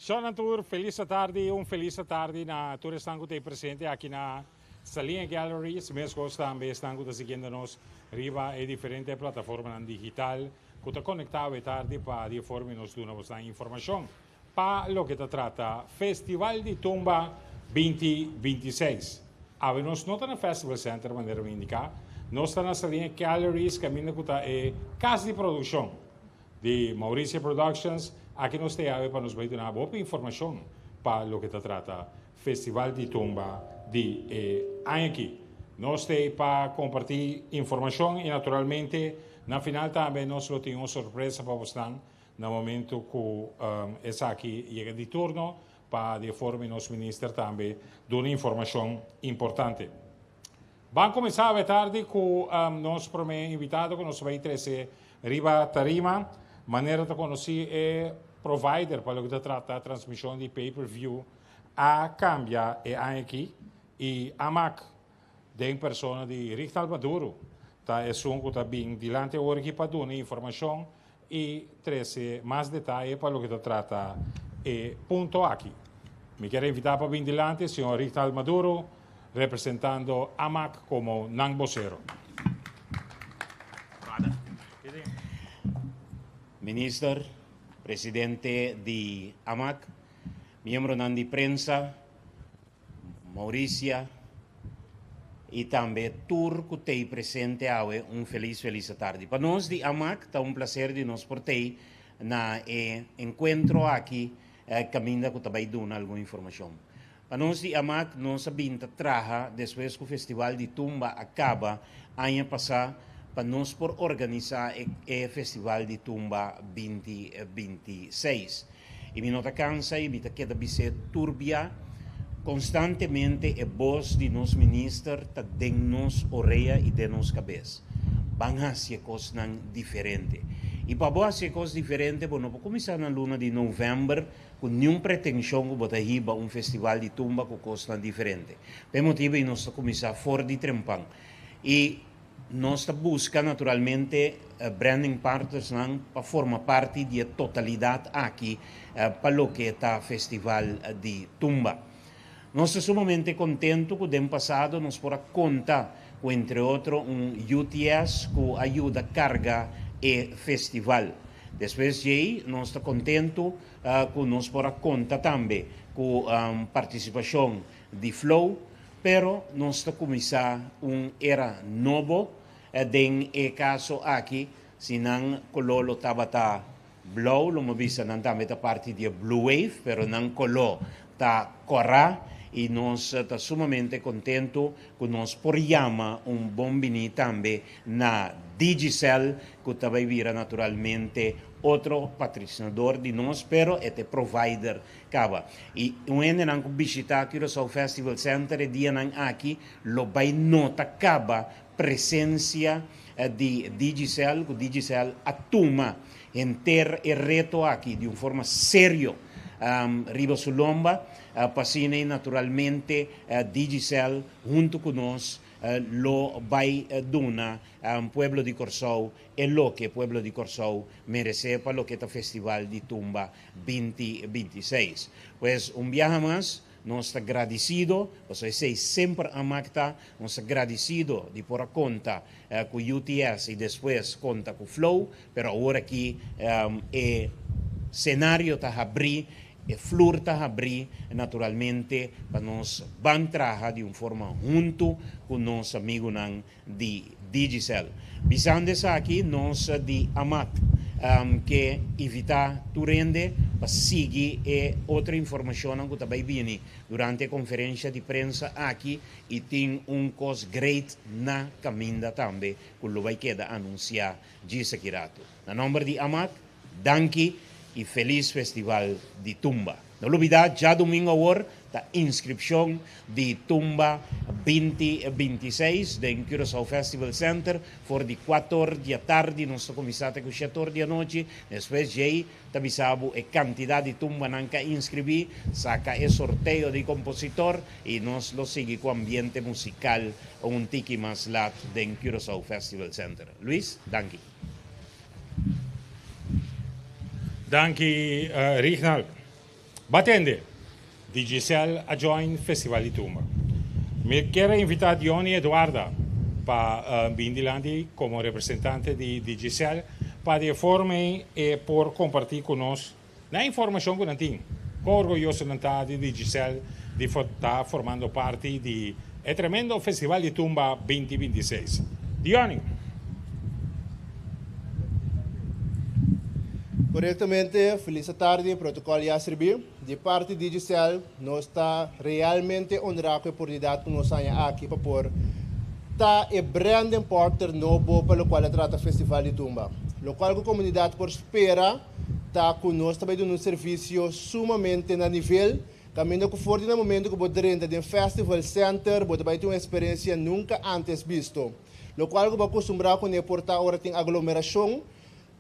Jonathan, feliz tarde, feliz tarde na todos estão presente aqui na Salinha Galleries, mesmo também estão seguindo-nos riba e diferentes plataformas digital que está conectado e tarde para de forma nos dar informação para lo que se trata Festival de Tumba 2026. Nós não estamos no Festival Center, maneira de indicar, nós estamos na Salinha Galleries, caminho que é casa de produção de Mauricia Productions. Aqui nós temos para nos dar uma boa informação para o que se trata Festival de Tumba de aqui. Nós temos para compartilhar informação e naturalmente na final também nós temos uma surpresa para vocês no momento que essa aqui chega de turno para de forma nos ministros também de uma informação importante. Vamos começar a tarde com nosso primeiro invitado que nos vai trazer Riba Tarima, maneira de conhecer é provider para o que se trata a transmissão de pay-per-view a Cambia e aqui e a MAC de persona de Richard Maduro. Tá é um que está bem dilante hoje para dar informação e trazer mais detalhes para o que se trata e ponto aqui. Me quero invitar para bem dilante o senhor Richard Maduro, representando a MAC como non vocero. Minister, presidente de AMAC, miembro de prensa, Mauricia, e também tour que tem presente hoje, feliz tarde. Para nós de AMAC, está prazer de nos portar na encontro aqui, caminho que também dá alguma informação. Para nós de AMAC, nós sabemos trabalhar depois que o Festival de Tumba acaba, ano passado, para nós por organizar o Festival de Tumba 2026. E me nota cansa e me queda ser turbia, constantemente a voz de nos ministros está de nos orelha e de nos cabeça. Van fazer coisas diferentes. E para fazer coisas diferentes, vamos começar na luna de novembro, com nenhuma pretensão que botar riba festival de tumba com coisas diferentes. Por motivo, nós começar fora de trempão. E nós buscamos naturalmente branding partners para formar parte da totalidade aqui para o que está festival de tumba. Nós estamos sumamente contentos que no ano passado nós podemos contar com, entre outros, UTS que ajuda a carga e festival. Depois de nós estamos contentos que nós podemos contar também com participação de Flow, pero nós estamos começando era novo. Den caso aqui, se não cololo estava blue, lo mabisa não também da parte de Blue Wave, pero não colo tá corra e nós está sumamente contento que nós porriamo bom bini também na Digicel, que também vira naturalmente outro patrocinador de nós, pero este provider cava. E um ene não visitar aqui o Festival Center e dia não aqui, lo vai nota cava presença de Digicel, que Digicel atuma em ter o reto aqui de uma forma séria, riba sulomba, passine naturalmente Digicel junto com nós, lo vai dona pueblo de Corsou e lo que pueblo de Corsou merece para lo que é o Festival de Tumba 2026. Pues viaje mais. Nós estamos agradecidos, você sei sempre a Macta, nós estamos agradecidos de por conta com o UTS e depois conta com o Flow, mas agora aqui o cenário está a abrir, o flor está a abrir, naturalmente, para nós vamos trabalhar de uma forma junto com nossos amigos de Digicel. Visando aqui, nós de AMAC, que evitar tu rende para seguir outra informação que também vem durante a conferência de prensa aqui e tem coisa great na caminho também que lo vai quedar anunciar de Sekirato. Na nome de AMAC, danke e feliz Festival de Tumba. Não olvidar, já domingo agora, a inscrição de Tumba 2026 do Curaçao Festival Center for de 4 da tarde, nós começamos com 7 da noite, depois de avisamos a quantidade de Tumba que inscrevi, saca o sorteio de compositor e nós lo seguimos com o ambiente musical tiki mais lá do Curaçao Festival Center. Luis, danke. Danke, Richard. Batende, Digicel a join Festival di Tumba. Me quiero invitar a Johnny Eduarda para Bindilandi como representante de Digicel para de forma e por compartir con nosotros la información que tenemos. Orgulloso de estar de Digicel de estar formando parte de el tremendo Festival de Tumba 2026. Johnny. Corretamente, feliz tarde, protocolo já serviu. De parte de Digicel, nós está realmente honrado com a oportunidade que nós estamos aqui para pôr. Está e branding porter novo para o qual trata o Festival de Tumba. O qual a comunidade por espera está conosco também dando um serviço sumamente na nível. Caminho que for no momento que você entra no Festival Center, você vai ter uma experiência nunca antes visto. O qual você acostumado com a porta agora tem aglomeração.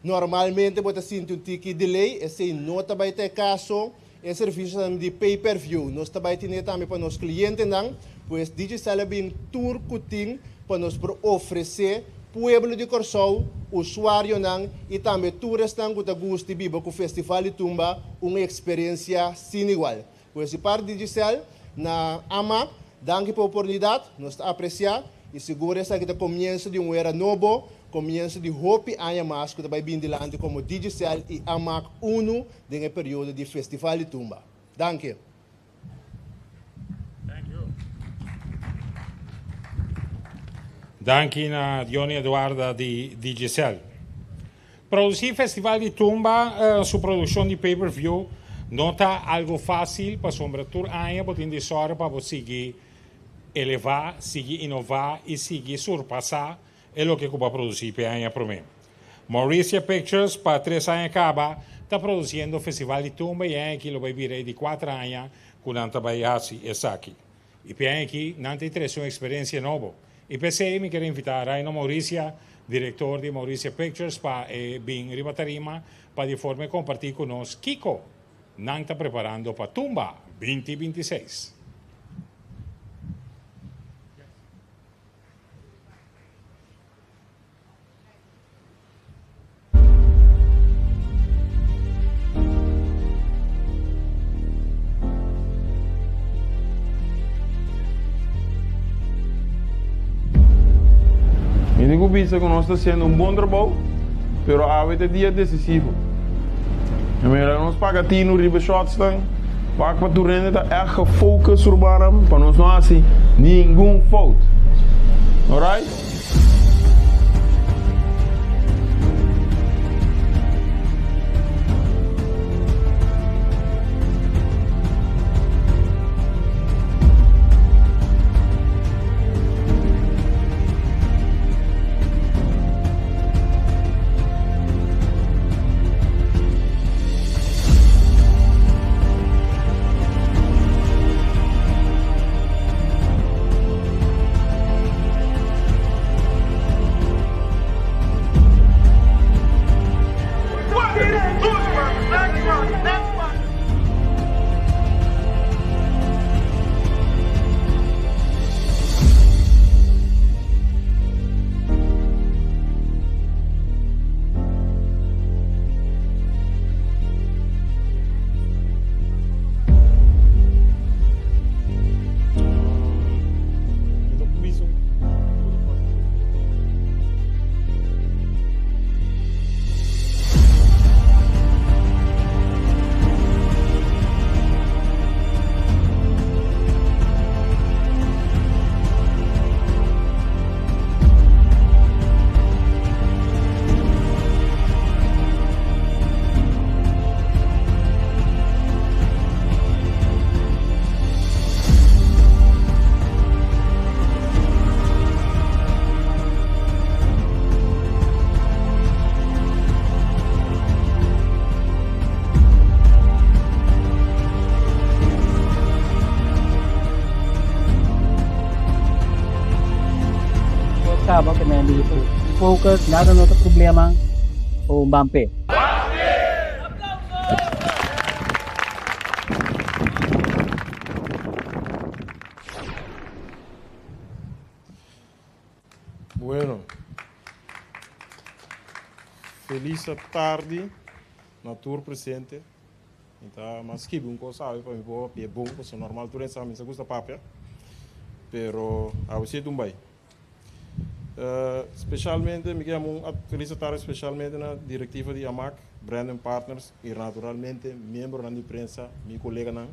Normalmente você sente um tique delay, esse não vai ter caso, é serviço de pay-per-view. Nós também temos também para os clientes, pois Digicel é um tour que para nos oferecer pueblo de Corsol, usuário e também turistas que gostam de viver com o Festival de Tumba, uma experiência sem igual. Pois se parte de Digicel, na AMAC, danke pela oportunidade, nós apreciamos e seguro que está começo de era novo, começo de hope anos mais que vai vir delante como Digicel e AMAC 1 no período de Festival de Tumba. Danke. Danke a Johnny Eduarda de Digicel. Producir Festival de Tumba, su producción de pay-per-view, não está algo fácil para sobretudo anos, porque tem de sorte para seguir elevar, seguir inovar e seguir surpassar é o que vai produzir para anos para mim. Mauricia Pictures, para 3 anos acaba, está produzindo o Festival de Tumba e aqui vai vir de 4 anos com a trabalhar-se aqui. E para aqui, não tem uma experiência nova. E pensei, me quero invitar a Mauricia, diretor de Mauricia Pictures, para vir riba tarima, para de forma compartir conosco Kiko, não está preparando para Tumba 2026. Eu digo que nós estamos fazendo bom trabalho, mas a dia é decisivo. É melhor nós pagar no riba shots, para que o rende está echt gefocust para nós não assim nenhum fout. Alright? acaba que may dito. Focus, nada no problema o Bampe. Bueno, feliz tarde, na tour presente. Então, mas que bom que sabe para mim é bom, porque normal tu nem sabe se gosta papel, pero a você também. Especialmente, me quero felicitar especialmente na diretiva de AMAC, Brandon Partners e naturalmente membro da imprensa, meu colega não.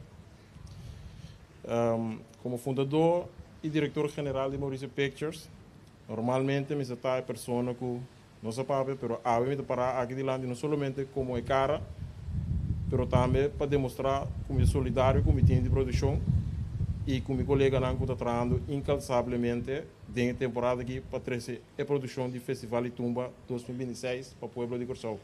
Como fundador e diretor-geral de Mauricio Pictures, normalmente me está a pessoa que não se sabe, mas a mim para aqui de lá não somente como é cara, mas também para demonstrar como é solidário com o time de produção e com meu colega não está trabalhando incansavelmente dentro da temporada aqui para trazer a produção do Festival de Tumba 2026 para o Pueblo de Corsau.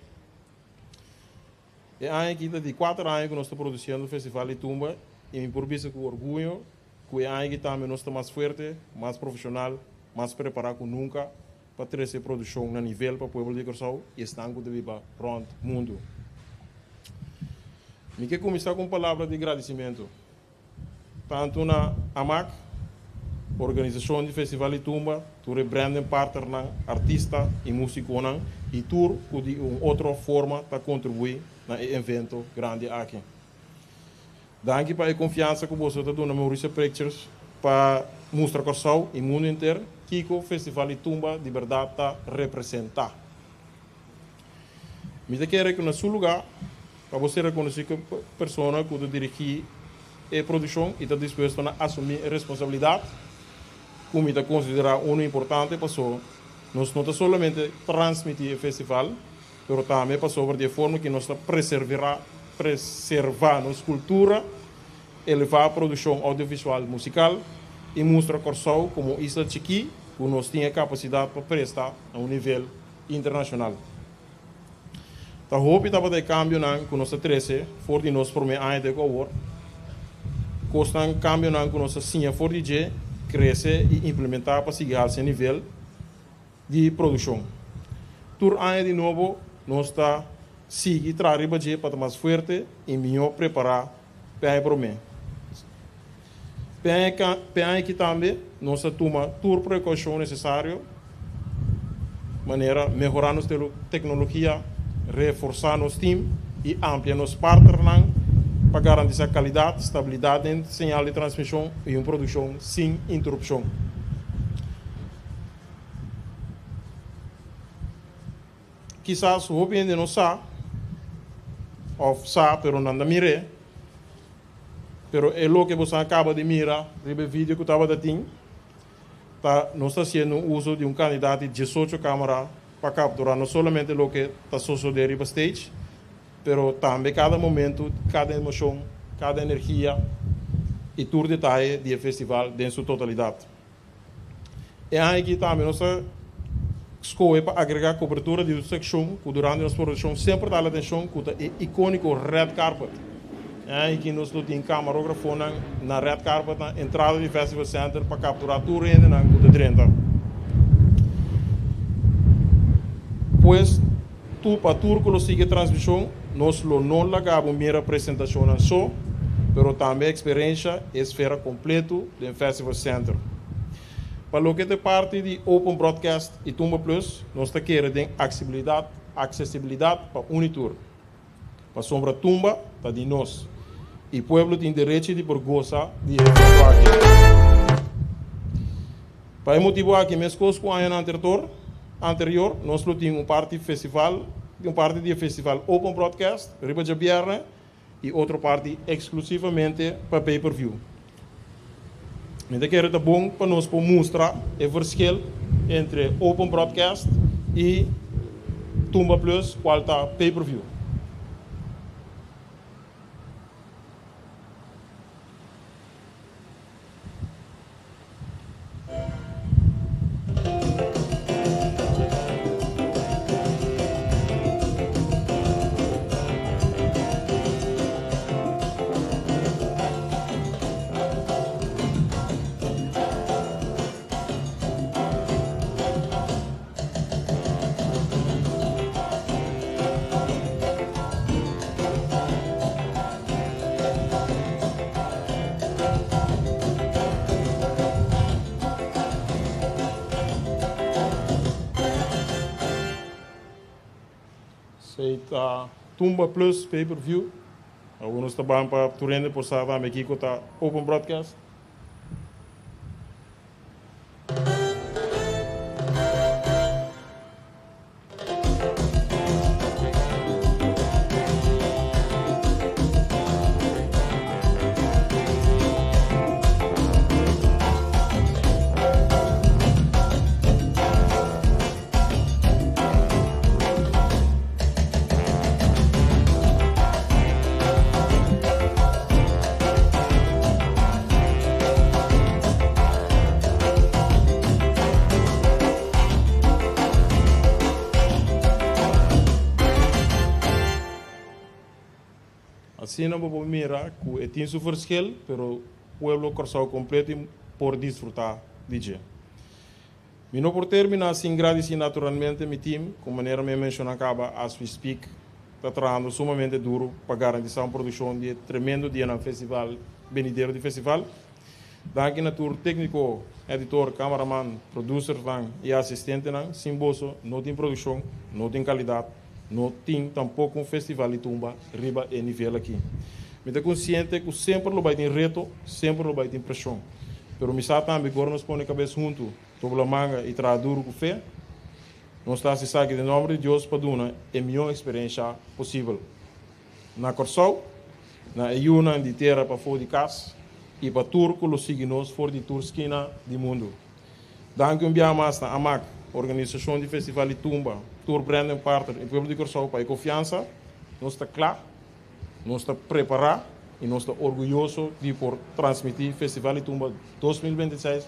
É aqui de 4 anos que nós estamos produzindo o Festival de Tumba e me porbiça com orgulho que é aqui também nós estamos mais forte, mais profissional, mais preparado que nunca para trazer produção no nível para o Pueblo de Corsau e estão de viva pronto mundo. Me quero começar com palavras de agradecimento tanto na AMAC, organização do Festival de Tumba, tu Brandon Partner, artista e músico, e tu de uma outra forma para contribuir no evento grande aqui. Danke para a confiança que você está dando na Mauricio Pictures para mostrar Corsau e o mundo inteiro que o Festival de Tumba de verdade está representar. Me quero que no seu lugar, para você reconhecer que a pessoa que dirige a produção e está disposto a assumir a responsabilidade, como está considerado importante para nós não somente transmitir o festival, mas também para de forma que nós preservar nossa cultura, elevar a produção audiovisual musical e mostrar Corsau como isla chiqui, que nós temos capacidade para prestar a um nível internacional. Então, hope que vai cambio que nós trece for de nós por meio de agora. Costan cambio que nós sim for de crescer e implementar para seguir esse nível de produção. Tur ano de novo nós está seguir trabalhando para mais forte e melhor preparar para o próximo. Para aqui também nós toma toda a precaução necessária, maneira melhorar nossa tecnologia, reforçar nosso time e ampliar nosso partner para garantir a qualidade, estabilidade em sinal de transmissão e uma produção sem interrupção. Quizás o hobby ainda não sabe, ou sabe, mas não mire. Pero é o que você acaba de mirar, o vídeo que estava dando, nós está fazendo uso de candidato de 18 câmeras para capturar não somente o que está sucedendo no stage, mas também cada momento, cada emoção, cada energia e todo detalhe do festival em sua totalidade. E aqui também nós escolhe para agregar cobertura de secção que durante a nossa produção sempre dá atenção que é icônico red carpet. E que nós temos camarógrafo na red carpet na entrada do Festival Center para capturar tudo ainda na de 30. Pois, para tudo que sigue a transmissão, nós não largamos a apresentação só, mas também a experiência e esfera completa do Festival Center. Para o que é parte de Open Broadcast e Tumba Plus, nós queremos acessibilidade para Unitur. Para sombra Tumba, está de nós. E o povo tem direito de gozar de evento aqui. Para o motivo aqui, mesmo com o ano anterior, nós tínhamos uma parte de festival Open Broadcast, riba de Bierne, e outra parte exclusivamente para pay-per-view. Então, é bom para nós mostrar o verschil entre Open Broadcast e Tumba Plus, qual está pay-per-view. Tumba Plus pay-per-view, Algunos trabalham para Turende por Sava, aqui com a Open Broadcast. Assim não vou mirar que tem seu verschil, pero o pueblo Corsao completo por desfrutar de dia. E não por terminar, assim, agradecer naturalmente meu time, como maneira me mencionou acaba, as we speak, está trabalhando sumamente duro para garantir uma produção de tremendo dia no festival, venideiro de festival. Danke natuur técnico, editor, cameraman, producer e assistente, sem bolso, não tem produção, não tem qualidade. Não tem tampouco um festival de tumba riba e nível aqui. Me estou consciente que sempre vai ter reto, sempre vai ter pressão. Pero me sabe também agora nós põe a cabeça junto, toda a manga e traduz com fé. Nós está se sabe de nome de Deus para dar a melhor experiência possível. Na Corsau, na Iuna de terra para fora de casa e para turco los signos fora de tour esquina do mundo. Danke dia mais na AMAC, organização de festival de tumba. Tour Brandon Partner e Pueblo de Corsau para a confiança, nós está claro, nós está preparado e nós está orgulhoso de por transmitir o Festival de Tumba 2026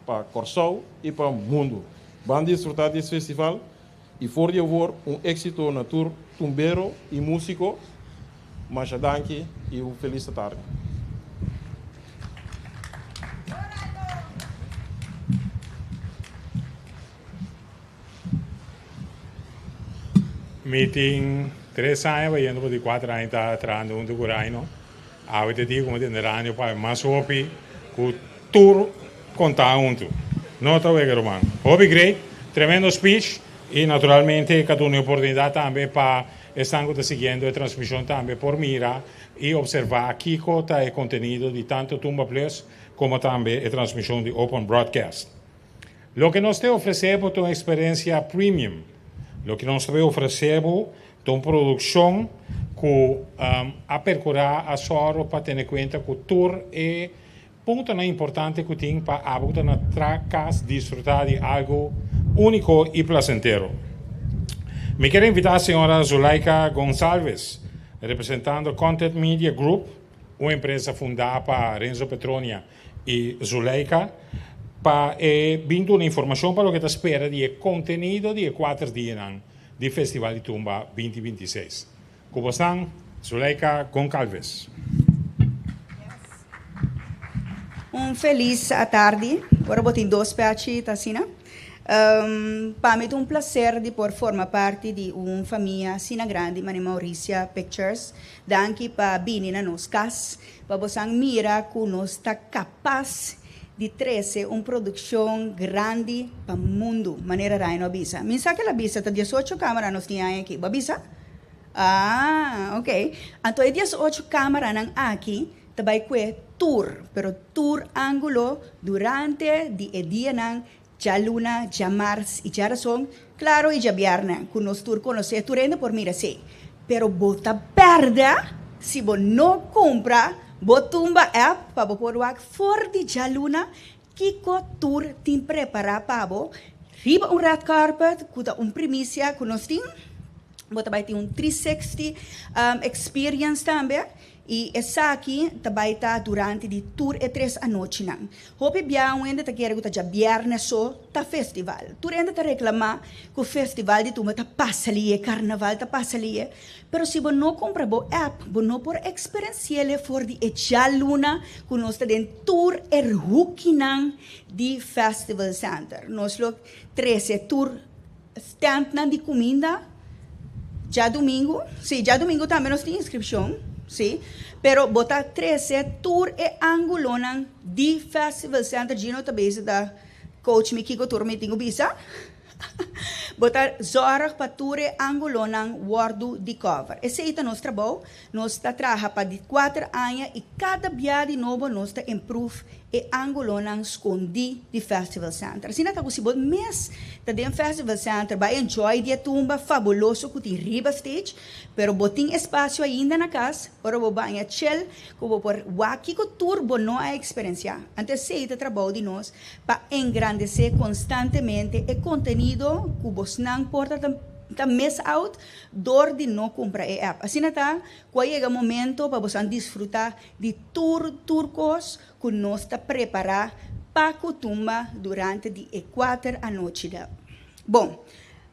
para Corsau e para o mundo. Vamos desfrutar desse festival e for de favor êxito na tour tumbero e músico, mas danke e feliz tarde. Meeting 3 anos, vai indo de 4 anos, está trabalhando um do Guraino. A gente diz como tem rádio para mais hopi, que tour contar junto. Não está bem, Romano. Hopi great, tremendo speech e naturalmente cada uma oportunidade também para estar seguindo a transmissão também por mira e observar aqui está o conteúdo de tanto Tumba Plus como também a transmissão de Open Broadcast. Lo que nós te oferecemos é uma experiência premium. Lo que nós oferecemos é uma produção que a percorrer a sua para ter em conta que o tour é ponto importante que tem para a casa desfrutar de algo único e placentero. Me quero invitar a senhora Zuleika Gonçalves, representando Content Media Group, uma empresa fundada por Renzo Petronia e Zuleika, para vindo uma informação para o que te espera de conteúdo de 4 dias do Festival de Tumba 2026. Como estão? Zuleika Goncalves. Feliz tarde. Agora vou ter 2 peças, Tassina. Para mim é um prazer de por formar parte de uma família Sina Grande, Mani Mauricia Pictures. Danke para vir na nossa casa, para você mirar que nós está capaz de trazer uma produção grande para o mundo, maneira raio no bisa. Me sabe que a bisa está 18 câmeras nós temos aqui, babisa? Ah, ok. Então, 18 câmeras aqui, também é tour, pero tour ângulo durante o dia já luna, já março e já razão, claro, e já viernes, que nós tour conhecer, turendo por mira, sim. Pero bota perda, se você não compra, Botumba app para poder for de jaluna que tour tem preparar para riba red carpet kuda primícia que nós tem bota vai ter 360 experience também e essa aqui também está durante de tour e 3 a noite não. Hope bião ainda tá querendo que já viernes só tá festival. Tour ainda tá reclamar que o festival de Tumba tá passa ali, carnaval tá passa ali. Pero se você não compra bo app, você não por experienciar for de jaluna que nós tá den tour hukinan de Festival Center. Nós lo 13 tour stand na de comida. Já domingo também nós tem inscrição. Sim, pero bota 13 tour e angulona de Festival Center Gino tabese da coach mi kiko tour meeting ubisa. botar zorg para ture angolonang wardu de cover. Esse é o nosso trabalho. Nós está trabalhando para de 4 anos e cada dia de novo nós está improve e angolonang escondi de Festival Center. Assim, nós se bot mês tá dentro Festival Center, vai enjoy dia tumba fabuloso que tem riba stage, pero botin espaço ainda na casa, para o banho chill, como por waki ko turbo não é experiência. Antes se ita trabalho de nós para engrandecer constantemente o conteúdo que vos não porta tá miss out dor de não comprar a app. Assim tá, quando chega o momento para você desfrutar de turcos que nós está preparar para a durante de 4 a noite. Bom,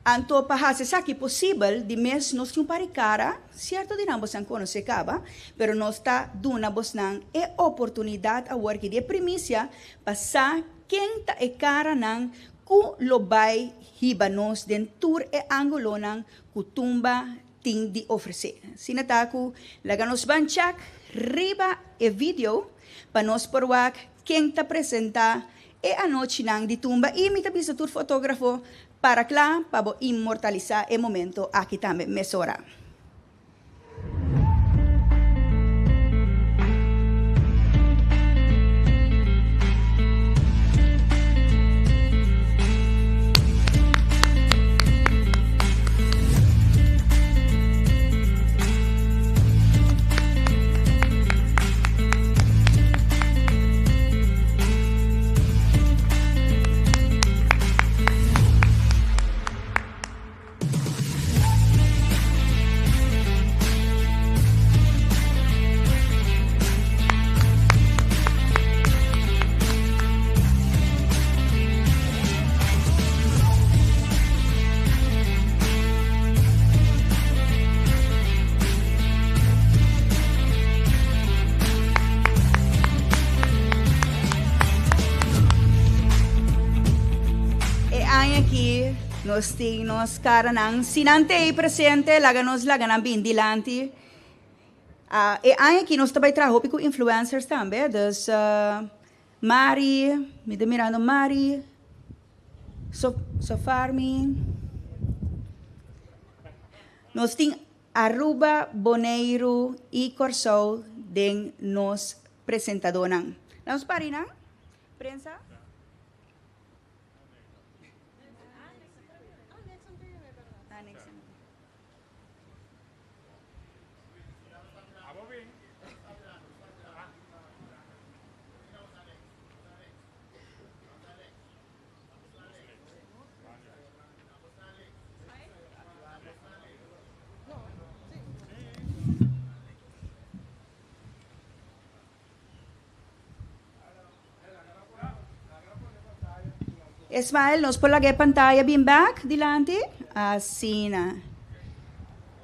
então para fazer isso aqui possível, de mês nós temos para cara, certo de não você conhece caba, pero nós está dando você a oportunidade a work de primícia passar quem tá e cara não ku lobay hibanos den tour e angolonang kutumba ting di oferecer. Sinataku laganos banchak riba e video panos porwak quem ta presenta e anoche nang di tumba e mita bisa tour fotógrafo para clá para immortalizar e momento aqui também mesora. Nós temos cara ng sinante e presente, laganos laganang bindilante. E aí aqui nós também trabalhamos com influencers também, dus Mari, me mirando Mari, Sofarmi. Nós temos Aruba, Boneiro e Corsol den nos presentadonang. Nós parina, prensa. Ismael, nos por la pantalla bien back, dilante. Assim na.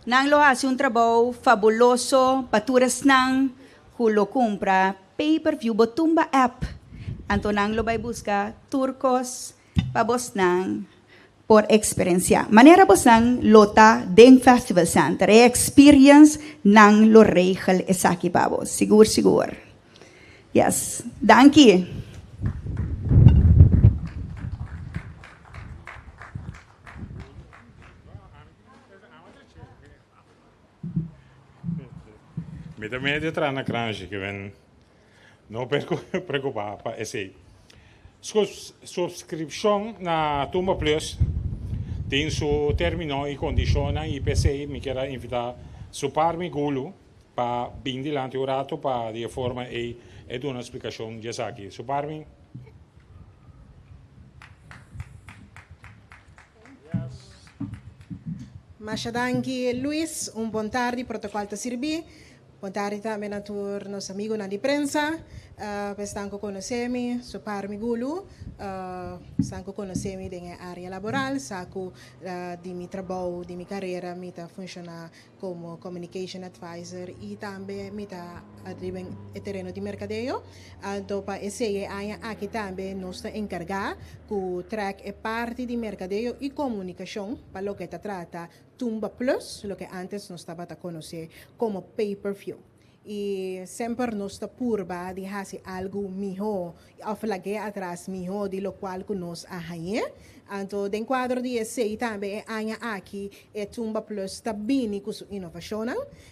Nang lo hace un trabajo fabuloso, paturas nang, hulo compra, pay-per-view, botumba app. Anto nang lo bay busca turcos, pabos nang, por experiencia. Manera bos nang lota den Festival Center, experience nang lo regel esaki pabos. Sigur. Yes, danke. Me também de entrar na cranje que vem não preocupar para esse subscrição na Tumba Plus tem seu término e condiciona e PC me quero invitar supar me gulo para bem dilante o rato para de forma e dar uma explicação de aqui supar me Mashadanki Luis, bom tarde, protocolo te sirvi. Bom tarde também a todos nossos amigos na de prensa. Estão conhecendo, sopar mi gulu, estão conhecendo da área laboral, saco de mi trabalho, de mi carreira, me tá funcionar como communication advisor e também me tá arriba em terreno de mercadeio. Então para esse ano aqui também nós está encarregado que track é parte de mercadeio e comunicação para o que trata Tumba Plus, lo que antes nós estava a conhecer como pay-per-view. e sempre nos está purba de fazer algo melhor, ou lagi atrás melhor, de lo qual que nos arranha. Então, dentro do quadro de ESEI também, aqui é Tumba Plus está bem com sua inovação.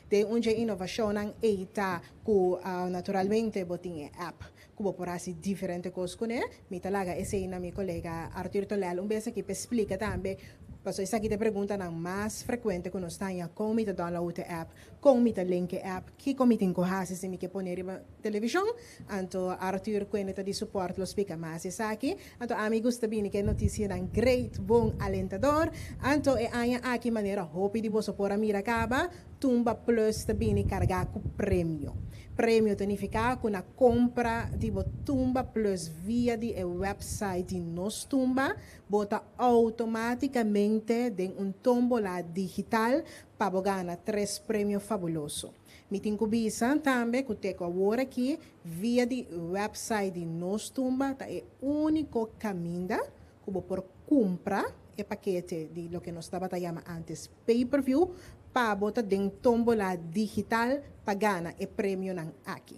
De onde a inovação está com, naturalmente, botinha app. Como por assim, diferente coisas com ele. Me talaga ESEI na minha colega Arthur Tolel, vez aqui para explicar também. Paso essa aqui te pergunta na mais frequente quando está em como te download a app, como te link a app, que como te encojas se me que poner na televisão, então Arthur quando te de suporte lo explica mais essa aqui, então amigos também que notícia dan great, bom, alentador, então é aqui maneira hope de você por a mira acaba, Tumba Plus também carregar com prêmio. Prêmio significa que na compra de Tumba Plus via de website de nos Tumba, bota automaticamente de tombola digital para ganhar 3 prêmios fabulosos. Me tenho também que te agora aqui via de website de nos Tumba, é o único caminho que por comprar o paquete de lo que nós estava chamando antes pay-per-view para botar dentro tombola digital para ganhar o prêmio aqui.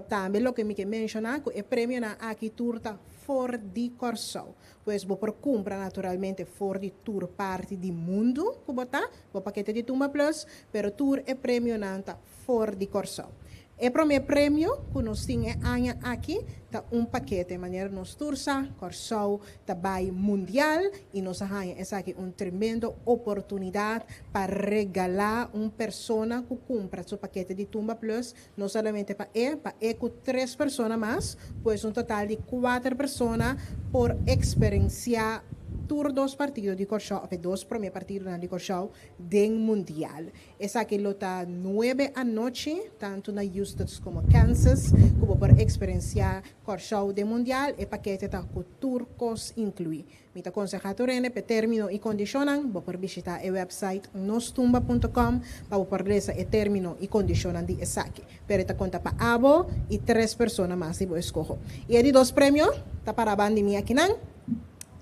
Também o que me mencionar que o prêmio aqui turta for de Corsão. Pois vou por compra naturalmente for de tour parte do mundo que botar o paquete de Tumba Plus, pero tour é prêmio nanta for de Corsão. O primeiro prêmio que nós temos aqui é paquete de maneira nos tursa, Corsão, também mundial, e nós temos aqui tremenda oportunidade para regalar pessoa que compra seu paquete de Tumba Plus, não somente para com 3 pessoas mais, pois total de 4 pessoas por experienciar tour 2 partidos de Corsão, 2 primeiros partidos de Corsão do Mundial. Essa aqui lota 9 da noite, tanto na Houston como Kansas, como por experienciar Corsão do Mundial, e paquete está com turcos inclui. Me está aconselhando para término e condicionam, vou por visitar o website nostumba.com para por ler o término e condicionam de essa aqui. Pero está conta para abo e 3 pessoas mais se vou escolher. E de 2 prêmios, está para a banda minha aqui não.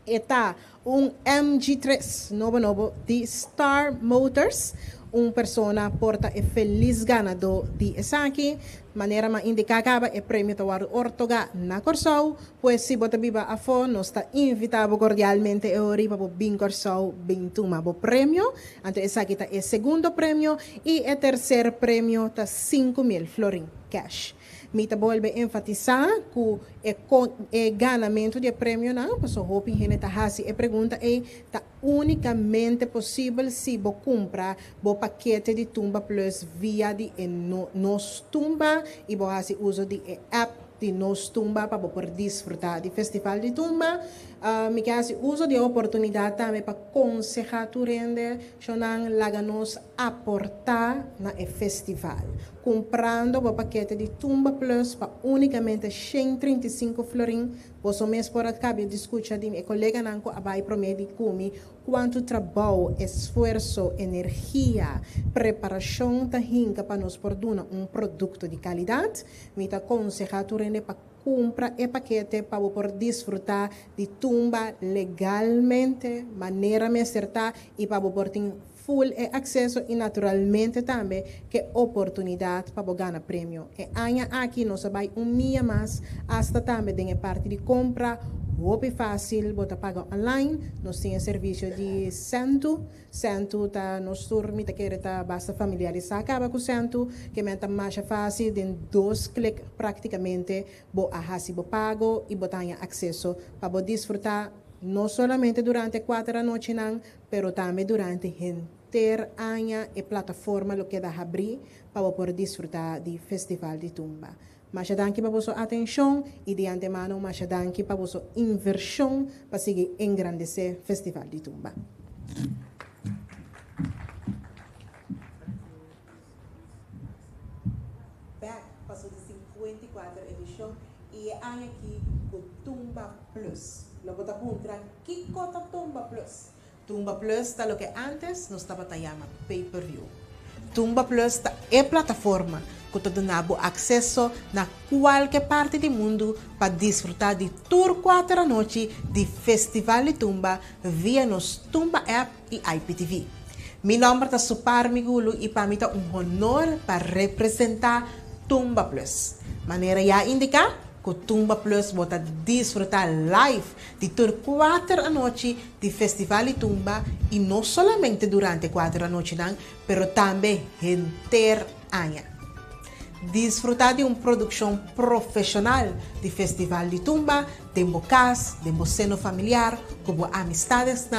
Está MG3 novo de Star Motors, persona porta feliz ganador de essa aqui, maneira mais indicada é prêmio tawar ortoga na Corsão, pois se bota biba a fo, nós está invitado cordialmente a oriba para bem Corsão, bem tuma o prêmio, então essa aqui está o segundo prêmio e o terceiro prêmio está 5.000 florin cash. Me volve enfatizar que o ganamento de prêmio não, porque o Hopi está fazendo a pergunta é unicamente possível se você comprar o paquete de Tumba Plus via de nos Tumba e você faz uso de app de nos Tumba para poder desfrutar do Festival de Tumba. Me faz uso de oportunidade também para aconselhar tu rende, chonan laganos aportar na festival. Comprando o paquete de Tumba Plus para unicamente 135 florin, você mesmo por acabar de escutar de meu colega Nanko abai promete comigo quanto trabalho, esforço, energia, preparação tá hinca para nos produzir produto de qualidade. Me tá aconselhar tu rende para compra o paquete para poder desfrutar de Tumba legalmente, maneira mais certa e para poder ter full acesso e naturalmente também que oportunidade para ganhar prêmio. E aqui nós vai dia mais hasta também tem a parte de compra Hope fácil, bota paga online, nós temos serviço de Centro tá nos turmi, tá querer tá basta familiarizar acaba com Centro, que menta mais fácil, de 2 cliques praticamente, bo ahasi bo pago e botar acesso para desfrutar não somente durante 4 da noite, não, pero também durante inteiro ano e plataforma lo que dá abrir para poder desfrutar do Festival de Tumba. Mas danke para vossa atenção e de antemano, mas danke para vossa inversão para seguir engrandecer o Festival de Tumba. Back, passou de 54 edição e é aqui o Tumba Plus. Logo da contra, que cota Tumba Plus? Tumba Plus está lo que antes não estava chamando pay-per-view. Tumba Plus é plataforma que te dá acesso na qualquer parte do mundo para desfrutar de tour 4 da noite de Festival de Tumba via nos Tumba App e IPTV. Mi nombre es Supar Migulo y para mí es un honor para representar Tumba Plus. Manera ya indica que Tumba Plus va a disfrutar live de tour 4 noches de Festival de Tumba y no solamente durante 4 noches, pero también entero año. Disfrutar de una producción profesional de Festival de Tumba, de casa, de seno familiar, como amistades,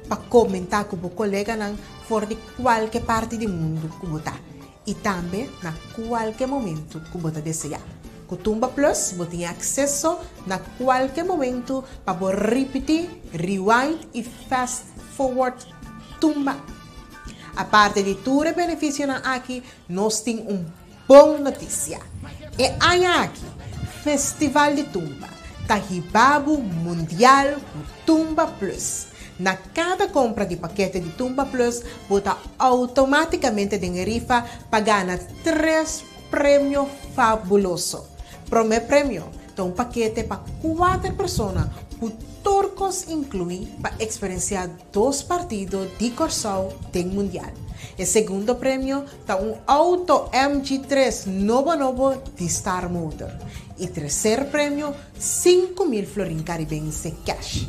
para comentar con colegas por de cualquier parte del mundo como está. Y también en cualquier momento como está desea. Con Tumba Plus, você tem acesso a qualquer momento para repetir, rewind e fast forward Tumba. A parte de tudo benefício aqui, nós temos boa notícia. E aqui, Festival de Tumba, Tahibabo Mundial Tumba Plus. Na cada compra de paquete de Tumba Plus, você automaticamente tem rifa para ganhar 3 prêmios fabulosos. Primeiro prêmio é um paquete para 4 pessoas, com turcos incluídos para experienciar 2 partidos de Corsol do Mundial. O segundo prêmio é um auto MG3 novo de Star Motor. E terceiro prêmio, 5.000 florins caribenses cash.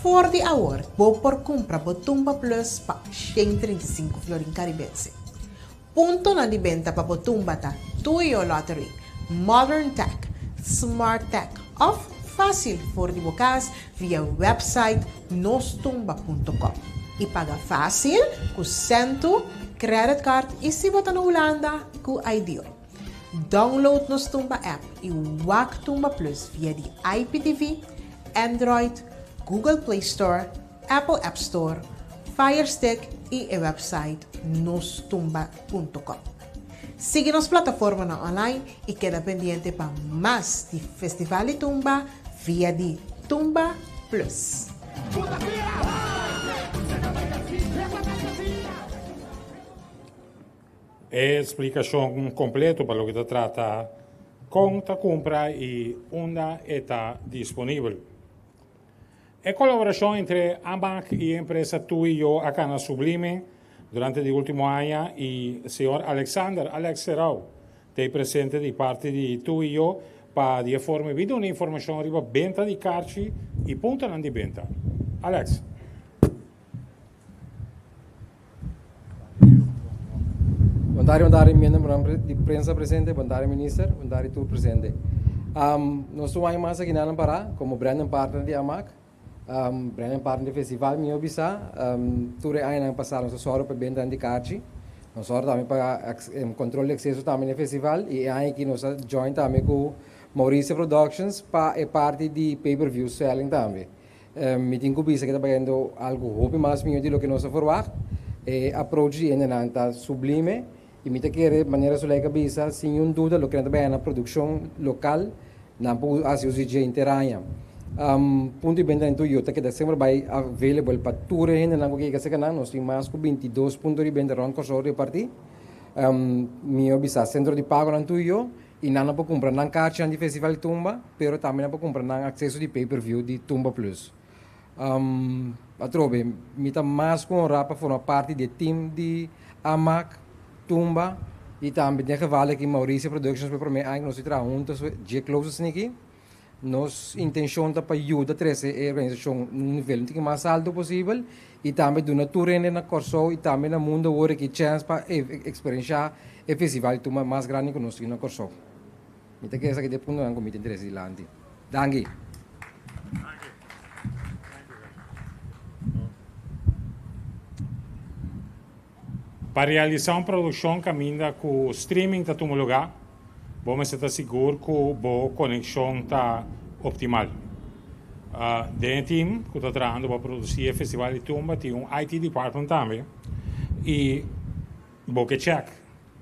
For the hour, vou por compra por Tumba Plus para 135 florins caribenses. Ponto na de venda para Tumba tá Tuyo Lottery, Modern Tech, Smart Tech, of fácil for de bocas via website nostumba.com. E paga fácil com cento, credit card e se você na Holanda com IDEO. Download Nostumba app e WAC Tumba Plus via de IPTV, Android, Google Play Store, Apple App Store, Fire Stick e a website nostumba.com. Siga nas plataformas online e queda pendiente para mais de Festival de Tumba via de Tumba Plus. Explicação completa para o que se trata com a compra e onde está disponível. É colaboração entre AMAC e a empresa Tu e Eu aqui na Sublime durante o último ano e o senhor Alex Serau tem presente de parte de Tu e Eu para de forma de uma informação sobre a venda de cartas e ponta de venda. Alex. Boa tarde, membro de prensa presente, boa tarde, ministro, boa tarde, tu presente. Nós estamos mais aqui na Pará, como brand partner de AMAC, brand partner do festival, minha obisa, tudo é ano passado, nós só para venda de cartas, nós só também para controle de acesso também no festival, e aí que nós join também com Maurício Productions para a parte de pay-per-view selling também. Me tenho que pensar que está fazendo algo hobby mais minha de lo que nós forward, approach de ainda sublime. E me quer maneira só que bisa sem dúvida lo que também na produção local na as UCG interanha ponto de venda em Toyota que da sempre vai available para tudo ainda na que se canal nós temos mais com 22 pontos de venda ron consórcio de parti meu bisa centro de pago na Toyota e não para comprar na caixa de festival de Tumba pero também para comprar na acesso de pay-per-view de Tumba Plus a trove me tá mais com rapa for uma parte de team de AMAC Tumba e também tem gevallen que Maurício Productions para mim ainda nós trabalhamos juntos de closes aqui nossa intenção é para ajudar a organização no nível que mais alto possível e também do natureza na Corsol e também no mundo agora que chance para experienciar o festival Tumba mais grande que nós na Corsol. Então que essa aqui depois não é um comitê de interesse lá. Danke. Para realizar uma produção caminha com o streaming está no lugar, vamos estar seguros que a conexão está optimal. Dentro do time que está trabalhando para produzir o Festival de Tumba, tem um IT department também. E vou check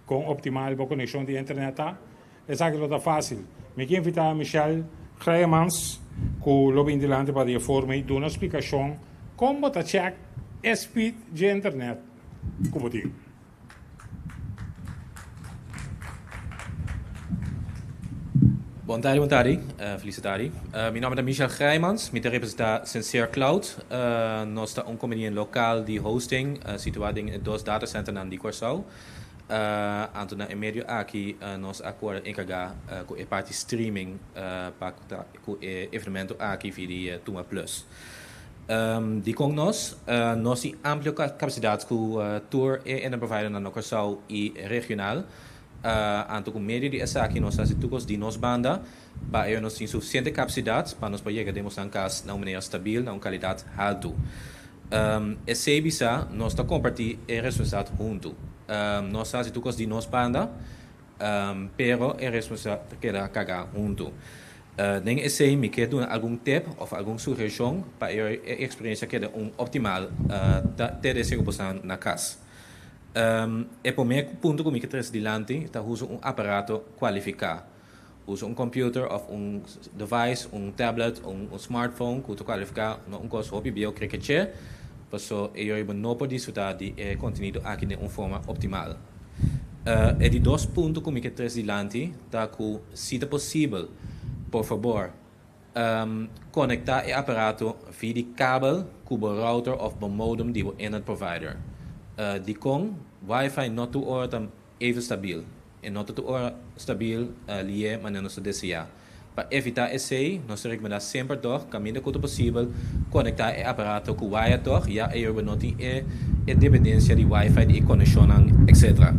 com optimal a conexão de internet. É aquilo que está fácil. Me quero invitar a Michel Cremans, que lo vem delante para dar forma e dar uma explicação como está check a speed de internet. Como digo. Boa tarde, felice tarde. Meu nome é Michel Grijmans, me representa Sincere Cloud. Nós estamos companhia local de hosting, situado em 2 data centers na Corsau. Anto na meio aqui, nós agora encarregar com a parte streaming para o evento aqui via Tuma Plus. Die com nós temos ampla capacidade com tour e provider na Corsau e regional. Anto com meio de essa aqui nós temos de nos banda, para nós temos suficiente capacidade para nós poder demonstrar caso na maneira estável, na qualidade alta. Esse bisa nós está compartilhando o resultado junto. Nós temos de nos banda, pero o resultado queda cagar junto. Nem esse me quer dar algum tip ou alguma sugestão para a experiência queda optimal ter esse posição na casa. E por mim, ponto que me quer dilante, está usando aparato qualificado. Usa computer ou device, tablet, smartphone, que qualificar no coisa hobby bio cricket, para eu não poder disfrutar de conteúdo aqui de forma optimal. E de 2 pontos que me quer dilante, está que se é possível, por favor, conectar o aparato via cabo com o router ou o modem de o internet provider. Die com Wi-Fi não tu ora even stabiel en não tu ora stabiel lie maneira nós desejar. Para evitar esse, nós recomendamos sempre doch caminho quanto possível conectar o aparato com Wi-Fi doch já eu não tem dependência de Wi-Fi de conexão etc.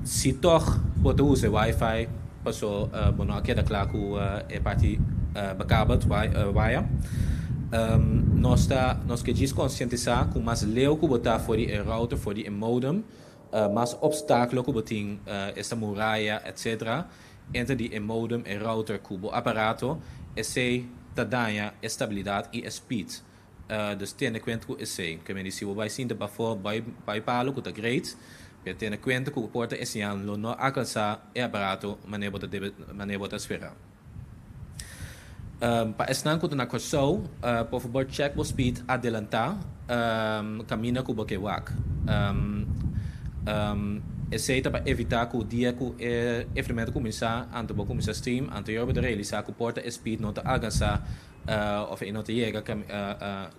Se toch pode usar Wi-Fi passou não queda claro com a parte backup Wi-Fi. Nós queremos conscientizar que mais leu que botar for o router, for o modem, mais obstáculo que botar esta muralha, etc. Entre o modem e router que o aparato, esse danha estabilidade e speed. Dus ten conta com esse, que me disse o vai sim de bafo, vai palo que tá great, mas ten conta que o porta esse ano não alcançar o aparato, maneira bota esfera. Para estar com a Corsau, por favor, check o speed adelantar, caminha com o boquewak. Esse para evitar que o dia que o evento começar, antes de começar stream, anterior de realizar que o porta speed não alcançar, ou não chega,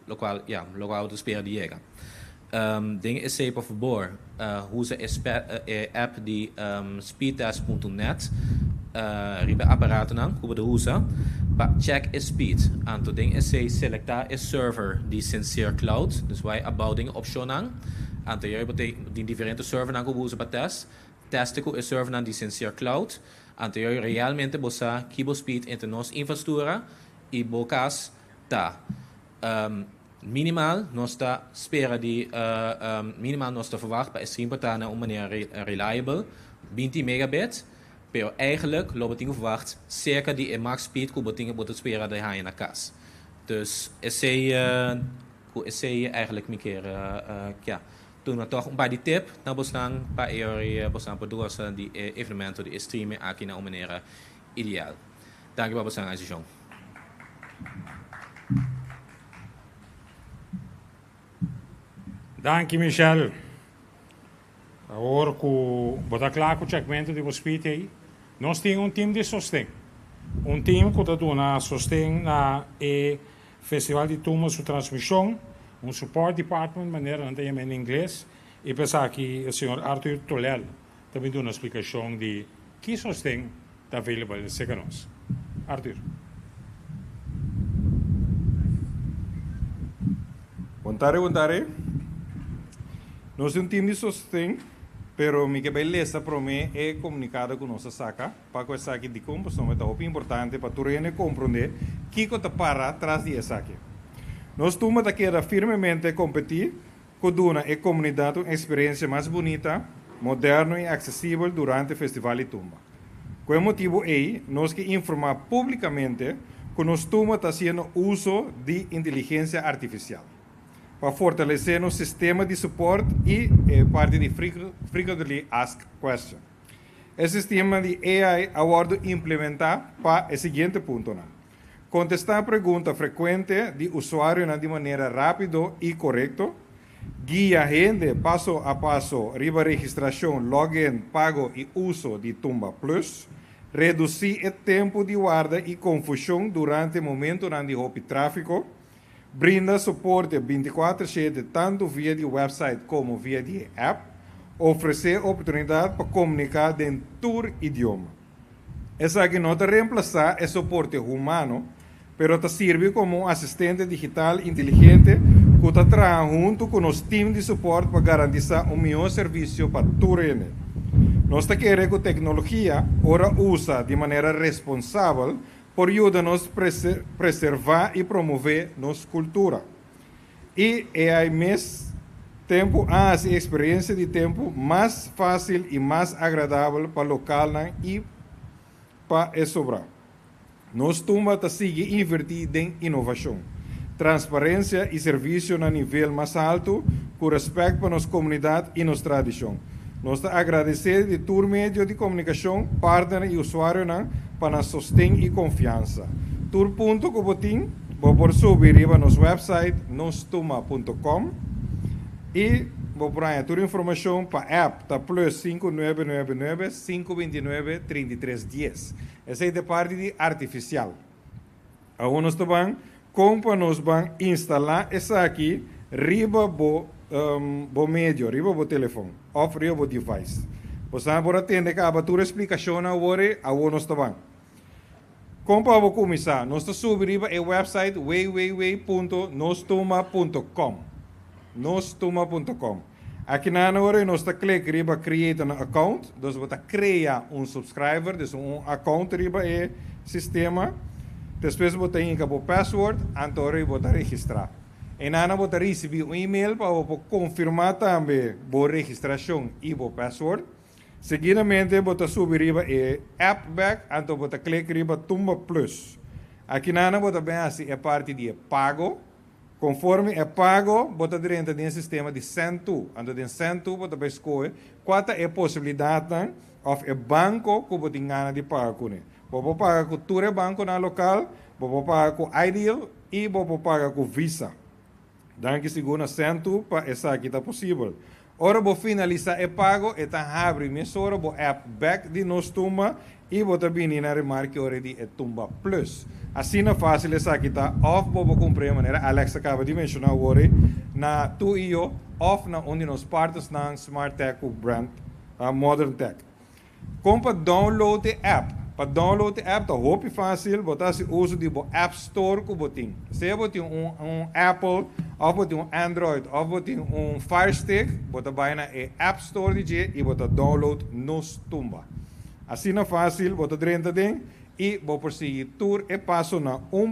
local de espera de chega. Ding esse, por favor, use a app de speedtest.net, riba aparato não, que você usa. Para check a speed, anto ding esse selectar a server de Sincere Cloud, dus wij abouting option aan. Anto je die diferente server na que usa para teste com a server na de Sincere Cloud. Anto je realmente bosa kibo speed entre nos infraestrutura e bocas tá. Minimal nós está espera de minimal nós está verwacht para stream para na maneira reliable 20 megabit. Pero eigenlijk loopt het verwacht circa die max speed que botinha bota espera de haai na casa. Dus esse eigenlijk me keer ja. Toen we toch bij die tip dan bestaan bij bestaan voor duas die evenementen die streamen aqui na maneira ideal. Dank je wel bestaan als Jean. Dank je Michel. Agora que botar claro que o checkmento de hospital aí, nós temos time de sostém. Time que está dando sostém na Festival de Tuma sua transmissão, support department, maneira em inglês, e pensar que o senhor Arthur Tolel também deu uma explicação de que sostém está available para nós. Arthur. Boa tarde. Nós temos time de sostém. Pero mi que beleza para mim é comunicado com nossa saca para que essa aqui de composição é muito importante para tu compreender que está para atrás de essa aqui. Nós estamos aqui firmemente competir com a comunidade uma experiência mais bonita, moderna e acessível durante o Festival de Tumba. Com o motivo é nós que informar publicamente que nós estamos fazendo uso de inteligência artificial para fortalecer o sistema de suporte e parte de frequently asked questions. Esse sistema de AI agora implementar para o seguinte ponto. Contestar perguntas frequentes de usuário de maneira rápida e correta, guia gente passo a passo, riba registração, login, pago e uso de Tumba Plus, reduzir o tempo de guarda e confusão durante o momento onde houve tráfego, brinda suporte 24/7 tanto via de website como via de app, oferecer oportunidade para comunicar em todo idioma. Essa aqui não está reemplazar o suporte humano, pero está serve como um assistente digital inteligente que está trabalhando junto com os times de suporte para garantir um melhor serviço para todo mundo. Nós queremos que a tecnologia ora usa de maneira responsável por ajudar-nos a preservar e promover nossa cultura. E é mais tempo a experiência de tempo mais fácil e mais agradável para o local e para sobrar. Nós estamos a seguir invertir em inovação, transparência e serviço a nível mais alto, com respeito para nossa comunidade e nossa tradição. Nós agradecemos de todo meio de comunicação, partner e usuário para sustento e confiança. Todo ponto que você pode subir para nosso website, nostuma.com, e vou pôr toda a informação para a app, tá plus 5999-529-3310. Essa é a parte de artificial. Agora nós vamos instalar essa aqui, riba bo médio, riba bo telefone, ou riba bo device. Você pode atender que a toda explicação agora nós vamos. Como para começar, nós subimos o website www.nostuma.com. Nostuma.com. Aqui na hora nós clicar riba create an account, nós vamos criar subscriber, então account riba é sistema. Depois você tem o password, então você registrar. E na você receber e-mail para confirmar também a registração e o password. Seguidamente você subir riba é app back, então você clicar riba Tumba Plus. Aqui na você bem assim a parte de pago. Conforme é pago, você dentro do sistema de Centu. Então, de Centu, você vai escolher qual é a possibilidade de banco que você tem de pagar com ele. Você paga com todo banco na local, você paga com Ideal e você paga com Visa. Dan que segundo Centu, para essa aqui está possível. Ora, você finaliza o pago, e está abre emissora, o app back de nos Tumba e você vem na remarque de Tumba Plus. Assim é fácil essa aqui tá off para cumprir a maneira Alex acaba de mencionar agora na tu e eu off na onde nós partes na Smart Tech o brand Modern Tech. Como para download a app, para download a app tá muito fácil, botar se uso de App Store que botin. Se você tem Apple, ou você tem Android, ou você tem Fire Stick, você vai na App Store e você download nos Tumba. Assim é fácil, você dentro e vou prosseguir tour e passo na para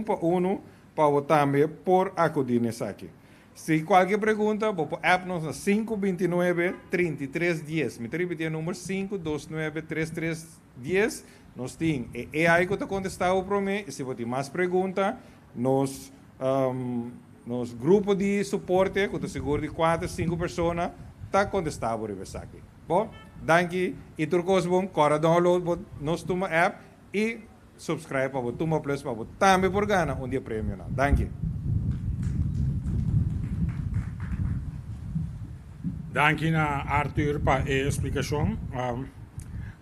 para também por acudir nessa aqui. Se qualquer pergunta, vou para app nos 529-3310. Me repetir o número 529-3310. Nós temos AI que está contestando para mim. E se você tem mais perguntas, nos grupo de suporte, que está seguro de 4, 5 pessoas, está contestando por essa aqui. Bom, danke. E turcos bom, corra download nos Tuma app e subscribe para o Tumba Plus para também por ganhar dia prêmio. Danke. Danke na Arthur para a explicação.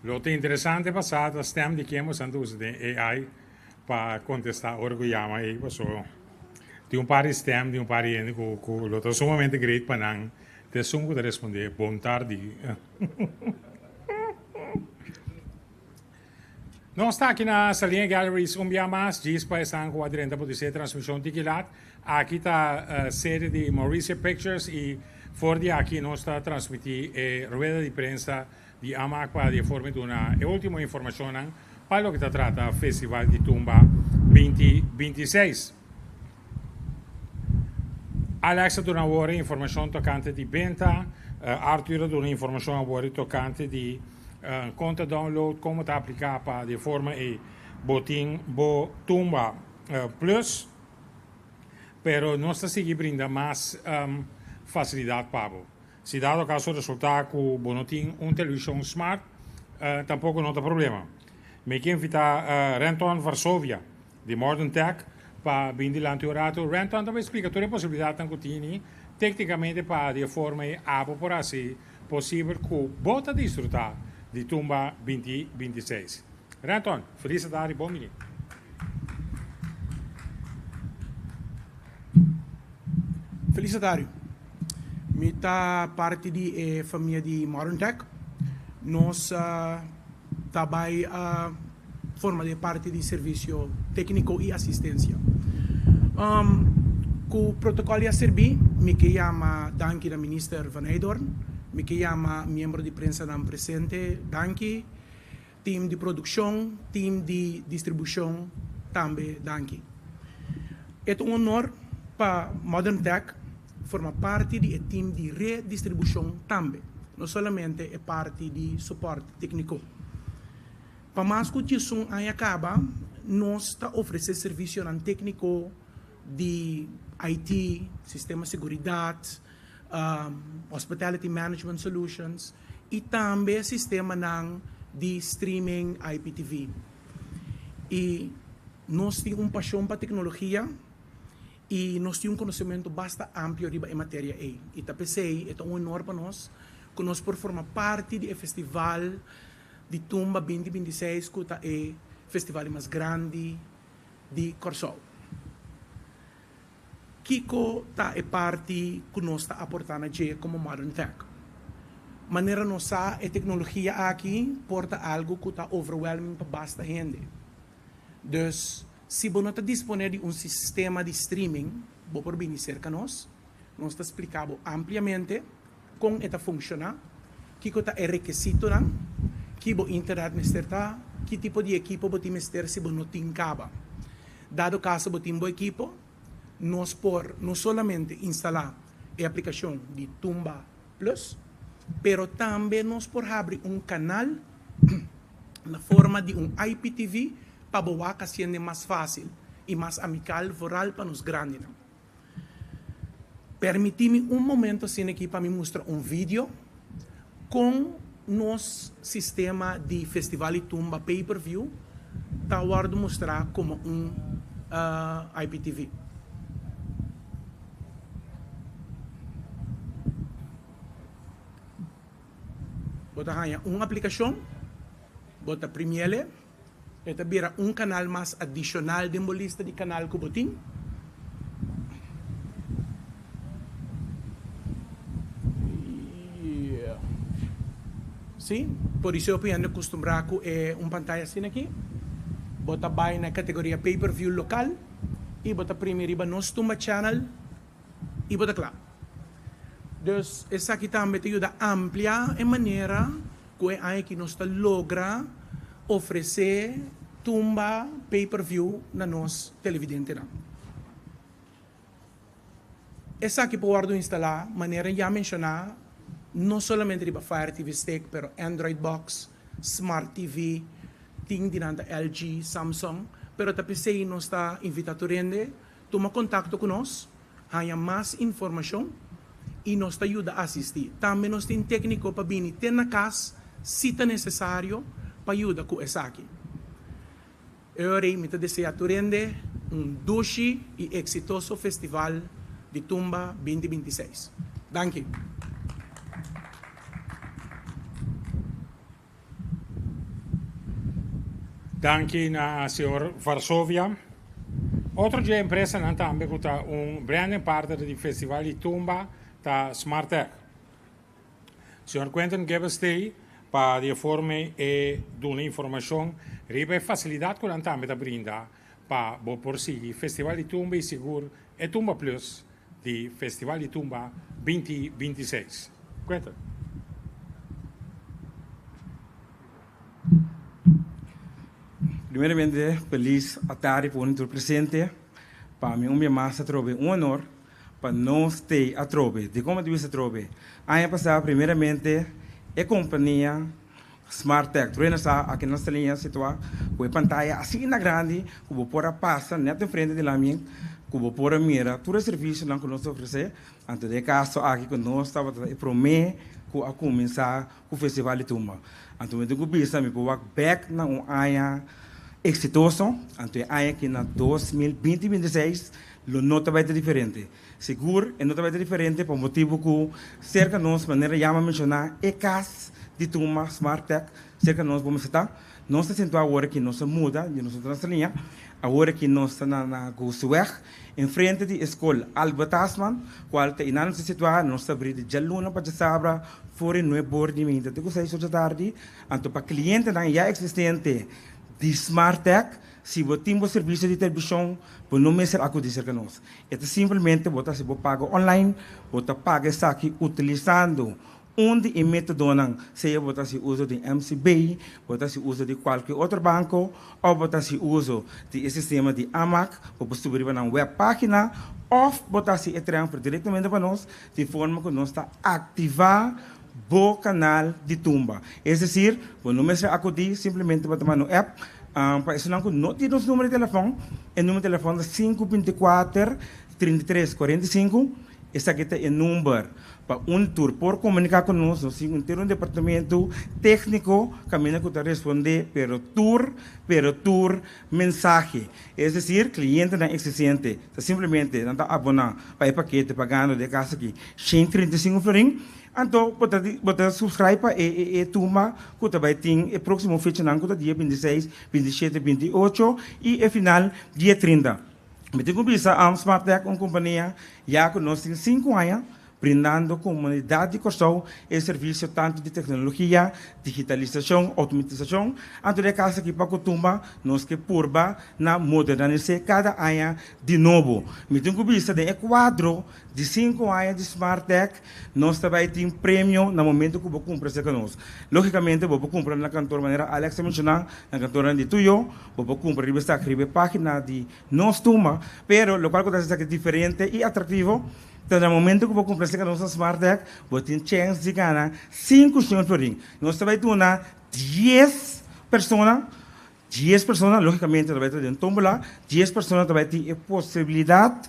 Lo que é interessante passado, a stem de que hemos usado de AI para contestar orgulhama aí, tem par de stem, de par de gente que lo está sumamente great para não ter de responder. Bom tarde. Nós estamos aqui na Salinha Galleries um dia mais, diz para estar com a direita para ser transmissão de quilat. Aqui está a série de Mauricia Pictures e fora de aqui nós está transmitir a rueda de prensa de AMAC para de forma de uma última informação para o que trata do Festival de Tumba 2026. Alexa dona agora informação tocante de venda, Arthur dona informação agora tocante de conta download, como está aplicada de forma e botin bo Tumba Plus, pero não está seguindo brinda mais facilidade para você. Se dado o caso resultar que não tem televisão smart, tampouco não tem problema. Me quero invitar Renton Varsovia, de Modern Tech, para vir delante do rato. Renton também explica toda a possibilidade que tem, tecnicamente, para de forma a por assim possível que você desfrutar de Tumba 2026. Renton, feliz tarde, bom menino. Felicitario. Mita parte di família de Modern Tech. Nós também forma de parte de serviço técnico e assistência. Com o protocolo a servir, me que chama Danke da Minister Van Eydorn, me que chama membro de prensa da presente, Danke, team de produção, team de distribuição, também Danke. É um honor para Modern Tech forma parte do time de redistribuição também, não somente é parte de suporte técnico. Para mais que isso aí acaba, nós está oferecendo serviço técnico de IT, sistema de seguridade, hospitality management solutions e também sistema de streaming IPTV. E nós temos paixão para tecnologia e nós temos conhecimento bastante amplo em matéria E. E também é um honor para nós, que nós por formar parte do festival de Tumba 2026, que é o festival mais grande de Corsol. Kiko é parte que nós está aportando como Modern Tech. Maneira nossa a tecnologia aqui porta algo que está overwhelming para bastante gente. Dus, se você não está disponível de sistema de streaming, você pode vir cerca nós está explicando ampliamente como está funciona, que é requisito, que a internet está, que tipo de equipo você tem se você não tem cabo. Dado caso você tem um equipo, nós por não solamente instalar a aplicação de Tumba Plus, pero também nós por abrir canal na forma de IPTV para boa que seja mais fácil e mais amigável para os grandes. Permite-me momento assim aqui para me mostrar vídeo com nosso sistema de festival de Tumba pay-per-view, tá guardo mostrar como IPTV. Bota ganha uma aplicação, bota primeiro, esta vira canal mais adicional de uma lista de canal que botim. Sim, por isso eu penso acostumbrar com pantalla assim aqui. Bota vai na categoria pay-per-view local e bota primeiro iba nos Tumba channel e bota claro. Dus essa aqui também te ajuda a ampliar a maneira que nós logra oferecer Tumba pay-per-view na nossa televidente. Essa aqui pode instalar, maneira já mencionar, não somente para Fire TV Stick, pero Android Box, Smart TV, ting dinanta LG, Samsung, pero também se nós está invitado a rende, toma contato conosco, há mais informação e nos ajuda a assistir. Também nós temos técnico para vir ter na casa, se está necessário, para ajudar com essa aqui. Eu me desejo a rende doce e exitoso festival de Tumba 2026. Danke. Danke na senhor Varsovia. Outra dia empresa não também que está branding partner do festival de Tumba da Smart Tech. Senhor Quentin Gebestey para de forma e dar informação riba facilidade que também está brinda para por si festival de Tumba e seguro e Tumba Plus de festival de Tumba 2026. Quentin. Primeiramente, feliz a tarde por estar presente. Para mim, mais a trove honor para nós ter a trove. De como devia ser trove? Ano passado, primeiramente, a companhia Smart Tech. Treina aqui na linha situada com a pantalla assim na grande, que vou pôr a passa neto em frente de lá minha, que vou pôr a mira, todo o serviço que nós oferecemos. Antes de caso aqui que nós estava prometer a começar o festival de Tumba. Então, eu digo bisa me pôr back na área exitoso, então aqui na 2026, a nota vai ser diferente. Seguro, a nota vai ser diferente por motivo que cerca de nós, maneira já mencionar, é caso de Tumba Smart Tech, cerca de nós vamos estar nós estamos sentindo agora que nós muda, de nossa translinha, agora que nós estamos na Gosuweg, em frente da escola Alba Tasman, qual está inando se situar, nós estamos abrindo de luna para sabra, fora no bordimento, de 6 da tarde, então para cliente já existente de Smart Tech, se você tem um serviço de televisão, você não vai ser acudir com nós. É simplesmente você paga online, você paga isso aqui utilizando onde e método não, seja você usa de MCB, você usa de qualquer outro banco, ou você usa de sistema de AMAC, você subir na web página, ou você entra diretamente para nós, de forma que nós está ativar o canal de tumba. É decir, você não vai ser acudir, simplesmente você tomar no app, para isso não tem nosso número de telefone, o número de telefone é 524-3345, esse aqui é o número para tour por comunicar conosco, nós ter departamento técnico que está responder pero tour mensagem. É decir, cliente não existente, simplesmente não está abonar para o paquete pagando de casa aqui, 135 florim. Então, você subscreve para a turma que vai ter o próximo fecha no dia 26, 27, 28 e no final dia 30. Me tenho que a Smart Tech, uma companhia já que nós temos 5 anos brindando comunidade de Corsol e serviço tanto de tecnologia, digitalização, automatização. Anto de casa aqui para Cotumba, nós que purba na modernizar cada ano de novo. Me tenho que de quadro de 5 anos de Smart Tech, nós também temos prêmio no momento que vou comprar esse conosco. Logicamente, vou comprar na cantora maneira Alex mencionar, na cantora de Tuyo, vou comprar revista, escrever página de nós Tuma, pero lo qual é diferente e atrativo. Então, no momento que vou comprar esse nosso Smart Tech, vou ter chance de ganhar 5 milhões por ano. Nós também temos 10 pessoas, logicamente, vai ter um tombola, 10 pessoas também têm a possibilidade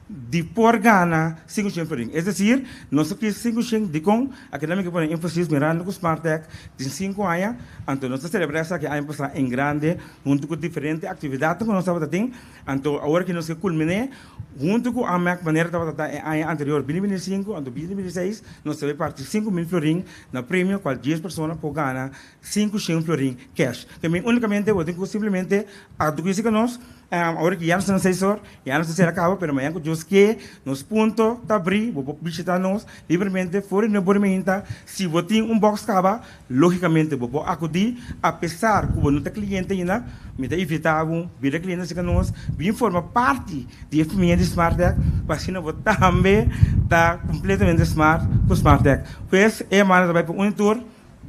de por ganhar 5 milhões por ano. É decir, nós temos 5 milhões de com, aqui também que põe ênfase mirando com o Smart Tech, de 5 anos, então nós celebramos que a passar em grande, junto com diferentes atividades que nós estamos tendo, então agora que nós culminamos, junto com a maneira que nós estamos ano anterior, 2025, então 2026, nós temos parte de 5 mil florim na prêmio, qual 10 pessoas podem ganhar 5 milhões florim cash. Também, unicamente, eu tenho simplesmente a do que nós, agora que já não sei se já não sei se acaba, mas amanhã que Deus quer, nos pontos tá abrir, vou visitar nós livremente, fora no movimento. Se você tem box acaba, logicamente vou acudir, apesar que você não tem cliente ainda, me dá evitável, vir cliente que nós, vir forma parte de FMI de Smart Tech, para assim não vou também tá completamente smart com Smart Tech. Pois é mais também para um tour.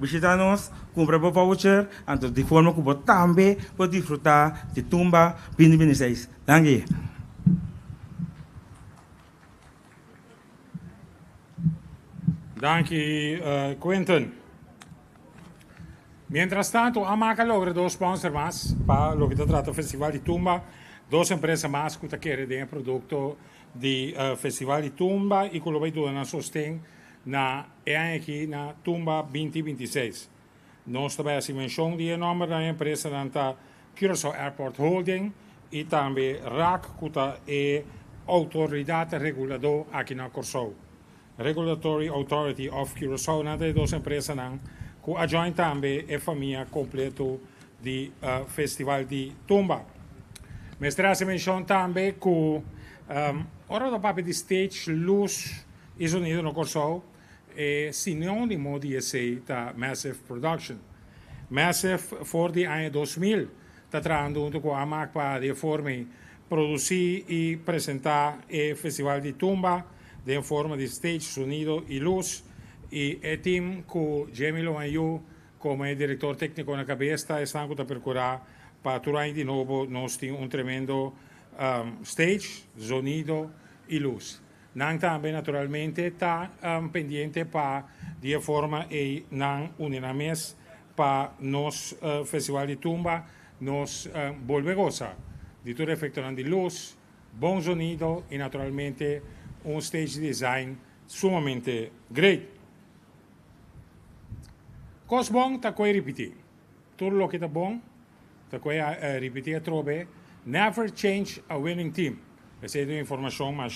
Visitar-nos, comprar o voucher, então de forma que você também pode desfrutar de Tumba 2026. Danke. Danke, Quentin. Mientras tanto, AMAC logra 2 sponsors más para lo que se trata del Festival de Tumba, 2 empresas más que quieren de producto del Festival de Tumba y que lo vai a sostén na aqui na Tumba 2026. Nós também assim menção de nome da empresa da Curaçao Airport Holding e também RAC, que é autoridade reguladora aqui na Curaçao. Regulatory Authority of Curaçao, na de 2 empresas que adjoin também é família completa do Festival de Tumba. Mas traz menção também que ora do papel de stage, luz e sonido no Curaçao é sinônimo de esse da Massive Production. Massive, for de ano 2000, está trazendo junto com a AMAC para de forma produzir e apresentar o Festival de Tumba de forma de stage, sonido e luz. E o time que Jamie Loanyu, como diretor técnico na cabeça, está a procurar para trazer de novo, nós temos tremendo stage, sonido e luz. Nang também, naturalmente, está pendiente para, de forma e nang unanimamente para nos Festival de Tumba, nos volver a gozar de todo efecto de luz, bom sonido e, naturalmente, stage design sumamente great. Cos bom, está com repetir. Tudo o que está bom, está com repetir a trobe. Never change a winning team. Essa é uma informação mais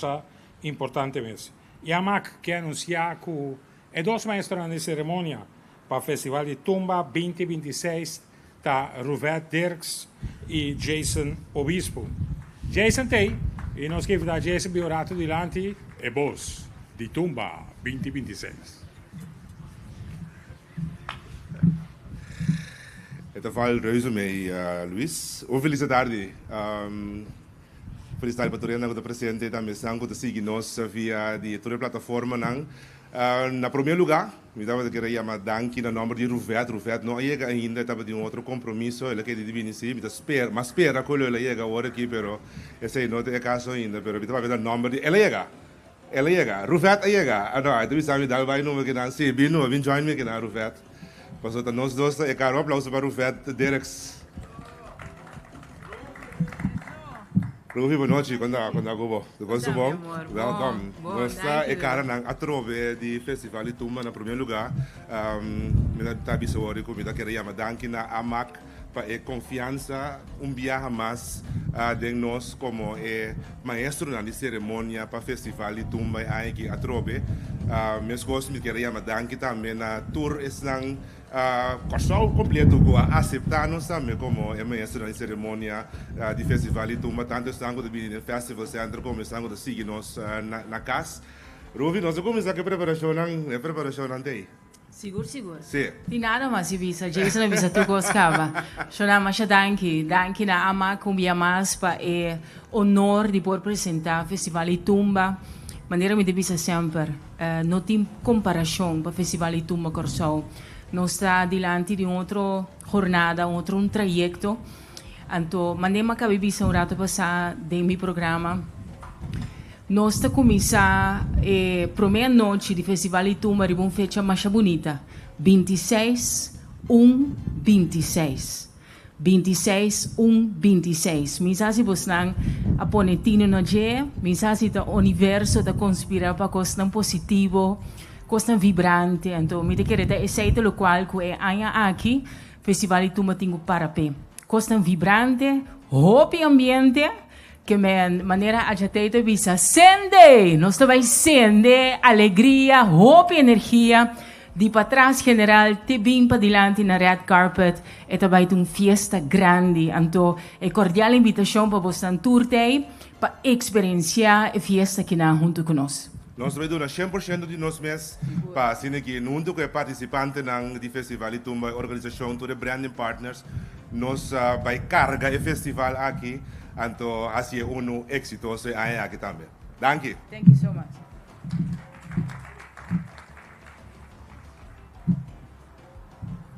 importante mesmo. E a AMAC que anunciar que é 2 maestros na cerimônia para o Festival de Tumba 2026 tá Ruvet Dirks e Jason Obispo. Jason tem, e nós queremos dar Jason Biorato dilante, e boss, de Tumba 2026. Het geval reuze mee, Luis. Feliz tarde. Feliz tarde para todos os presentes também estão com nós via de toda a plataforma. Na primeiro lugar, me dava que queria chamar danke no nome de Ruvet. Ruvet não chega ainda, estava de outro compromisso. Ele quer dividir se, mas espera que ele chega agora aqui, pero esse não é caso ainda. Pero me estava vendo o nome de ele chega. Ele chega. Ruvet chega. Não, então sabe dar vai não que não se bem não vem join me que na Ruvet. Pastor, nós dois é caro aplauso para Ruvet Dirks. Ruvi, boa noite, quando agobo. Tudo bom? Welcome. Nós é cara na atrove de festival de Tumba, no primeiro lugar. Me dá bisouari comigo, queria chamar danke na AMAC para confiança, viaje mais de nós como maestro na cerimônia para festival de Tumba aqui atrove. Meus gostos me queria chamar danke também na tour estão Corsol completo com aceitar-nos também como maestro na cerimônia de festival de Tumba, tanto estão de vir no festival center como estão de seguir-nos na casa. Ruvi, nós começamos a preparação ante. Sigur. Sì. Di nada mas ibisa, Jason ibisa tu coscava. Shona masha danki na ama cumbia mas pa honor di por apresentar festival de Tumba. Maneira me devisa sempre, não tem comparação para festival de Tumba Corsol. Nós está diante de outra jornada, outro trajeto. Então, manema que ibisa rato passar de meu programa. Nós está começar a primeira noite do Festival de Tumba de uma fecha mais bonita. 26/1/26. 26/1/26. Mensagem você não a ponetino no dia, mensagem do universo da conspirar para coisa positivo, coisa vibrante. Então, me querer dar esse é o qual que é aqui Festival de Tumba tenho para pé. Coisa vibrante, hope ambiente. Que de maneira agitada visa acende, nós vai acender alegria, hope e energia de para trás general te bem para diante na red carpet e também uma fiesta grande, então é cordial invitação para você turte para experienciar a fiesta que na junto conosco. Nós vamos dar 100% de nós mesmos para assim que junto com os participantes do festival de Tumba, organização, todos os branding partners, nós vai carregar o festival aqui. Então, assim é exitoso aqui também. Thank you. Thank you so much.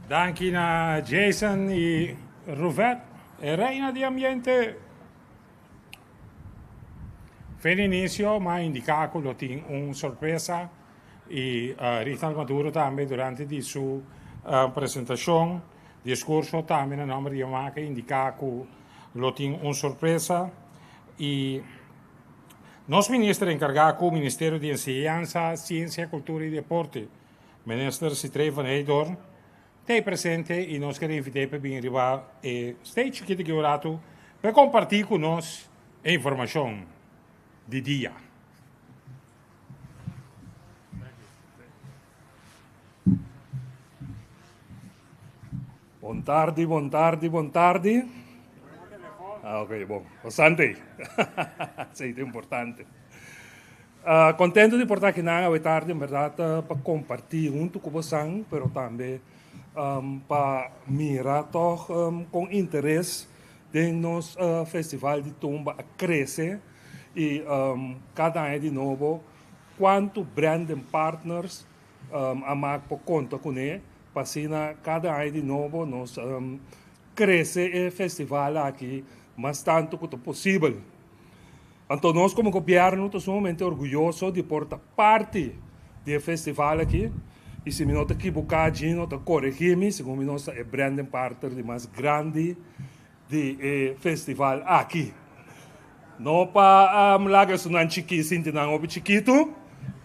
Danke na Jason e Ruvet, reina de ambiente. Fue início, mas indicar que tem uma surpresa e Richard Maduro também durante de sua apresentação, discurso também na nome de Yamaha indicar que lo tem uma surpresa e nosso ministro encarregado do Ministério de Enseñanza, Ciência, Cultura e Deporte, ministro Citrei Van Eydor, está presente e nós queremos invitar para vir arribar e stage aqui de Giorato para compartilhar com nós a informação de dia. Buon tardi. Ok, bom. Bastante. Sim, é importante. Contento de portar aqui na tarde, em verdade, para compartilhar junto com vocês, mas também para mirar com interesse de nosso festival de Tumba a crescer e cada ano de novo, quanto branding partners a MAC conta com ele, para assim, cada ano de novo, nós crescer o festival aqui, mas tanto quanto possível. Então, nós como governo estamos muito orgulhosos de portar parte do festival aqui. E se não estou equivocado, não estou corrigindo, segundo nós é branding partner de mais grande do festival aqui. Não para lá que não chiquito, não chiquito,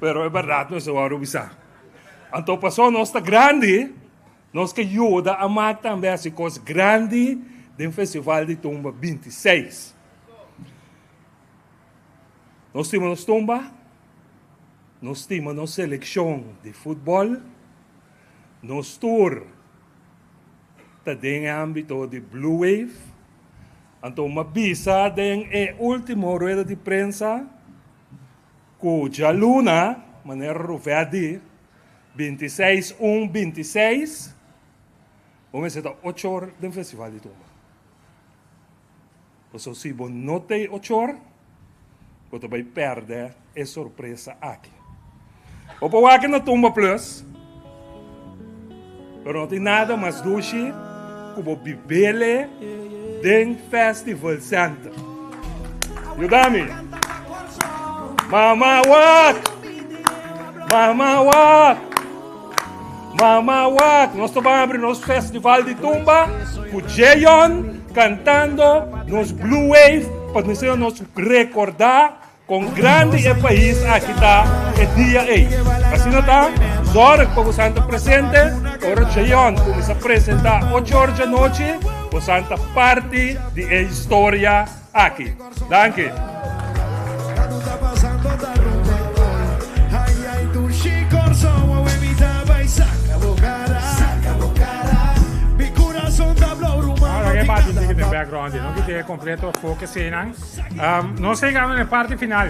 mas é verdade, nós vamos avisar. Então, passou nós está grande, nós que ajuda a marcar também as coisas grandes do Festival de Tumba 26. Nós temos Tumba, nós temos a seleção de futebol, nós tour, tem âmbito de Blue Wave. Então, uma visa tem a última rueda de prensa cuja luna, maneira ruverde, 26 vamos ser 8 horas do Festival de Tumba. Então, se você não tem 8 horas, você vai perder a surpresa aqui. O povo aqui na Tumba Plus, pero não tem nada mais doce que o bibele do Festival Center. Ayúdame. Mama Walk! Mama Walk! Mama Walk! Nós vamos abrir nosso Festival de Tumba com Jayon cantando nos Blue Wave para nos recordar com grande o país aqui está o dia 8. Assim não está? Agora que o Santo presente, agora Jayon começa a apresentar 8 horas da noite, o Santo parte da história aqui. Danke. Ahora que parte de background, no que te completo foco cena. Nos chegamos na parte final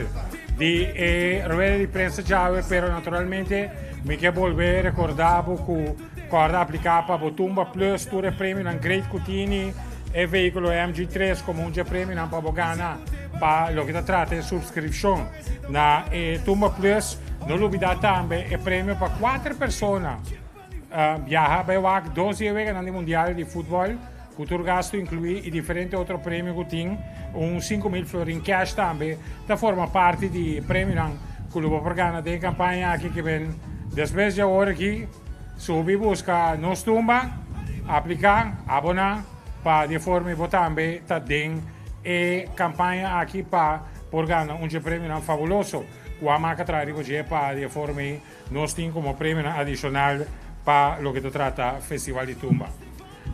de rueda de prensa chave, pero naturalmente me quero volver a recordar que quando aplicar para o Tumba Plus, tu prêmio na Great Cutini e veículo MG3 como um prêmio na Pabogana para o que trata de subscrição na Tumba Plus. Não olvidar também o prêmio para 4 pessoas. Viajar para o 12 vezes no Mundial de Futebol. O gasto inclui e diferente outro prêmio que tem, 5.000 florin cash também, da forma parte do prêmio que o programa de campanha aqui que vem. Depois de hora aqui, subir busca nos Tumba, aplicar, abonar, para de forma que também está dentro e campanha aqui para programa prêmio fabuloso. O AMAC traz para de forma que nós temos como prêmio adicional para o que trata Festival de Tumba.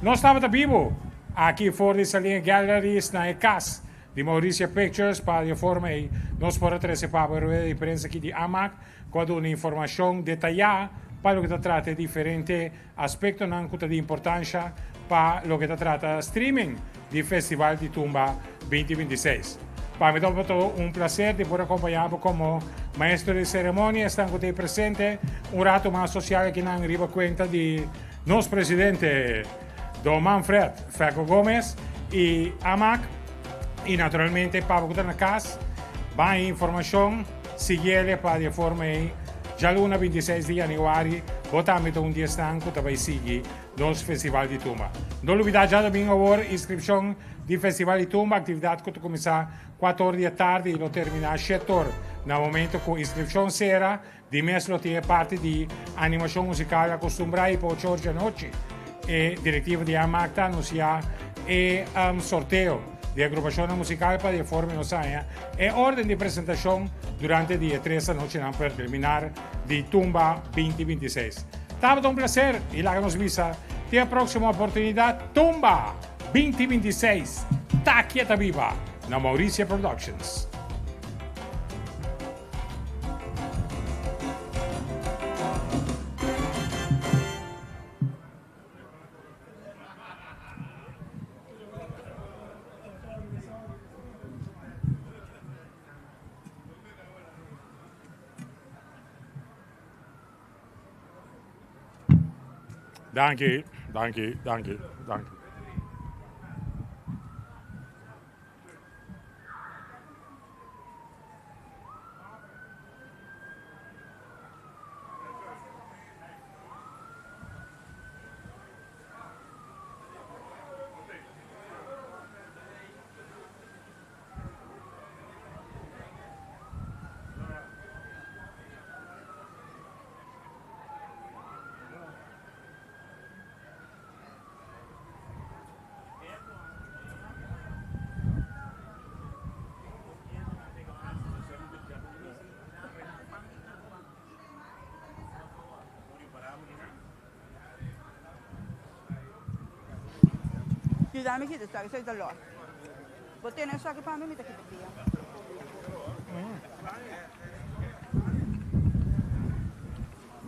Nós estamos vivo aqui fora de Salinha Galleries na casa de Mauricia Pictures para de forma que nós podemos trazer para a rueda de prensa aqui de AMAC com uma informação detalhada para o que trata de diferentes aspectos de importância para o que trata streaming do Festival de Tumba 2026. Para mim é prazer de poder acompanhar como maestro de cerimônia, estão aqui presente, rato mais social aqui na Riba Cuenta de nosso presidente Don Manfred Feco Gomes e AMAC, e naturalmente para o que está na casa, vai informação, seguir para de forma já no 26 de janeiro, votamos dia estanco, também seguir nosso Festival de Tumba. Não olvidar já também agora inscrição do Festival de Tumba, atividade que começa 4 horas da tarde e termina às 7 horas. No momento que a inscrição será, de mês tem parte de animação musical acostumbrada para 8 horas da noite. E diretiva de AMAC anuncia e sorteio de agrupação musical para de forma nossa e ordem de apresentação durante o dia 3 da noite para terminar de Tumba 2026. Estava um prazer e lá nos visa. Até a próxima oportunidade. Tumba 2026. Tá quieta viva na Mauricia Productions. Danke. Ayúdame aquí, que soy dolor. Vos tenés eso aquí para mí, me te quito.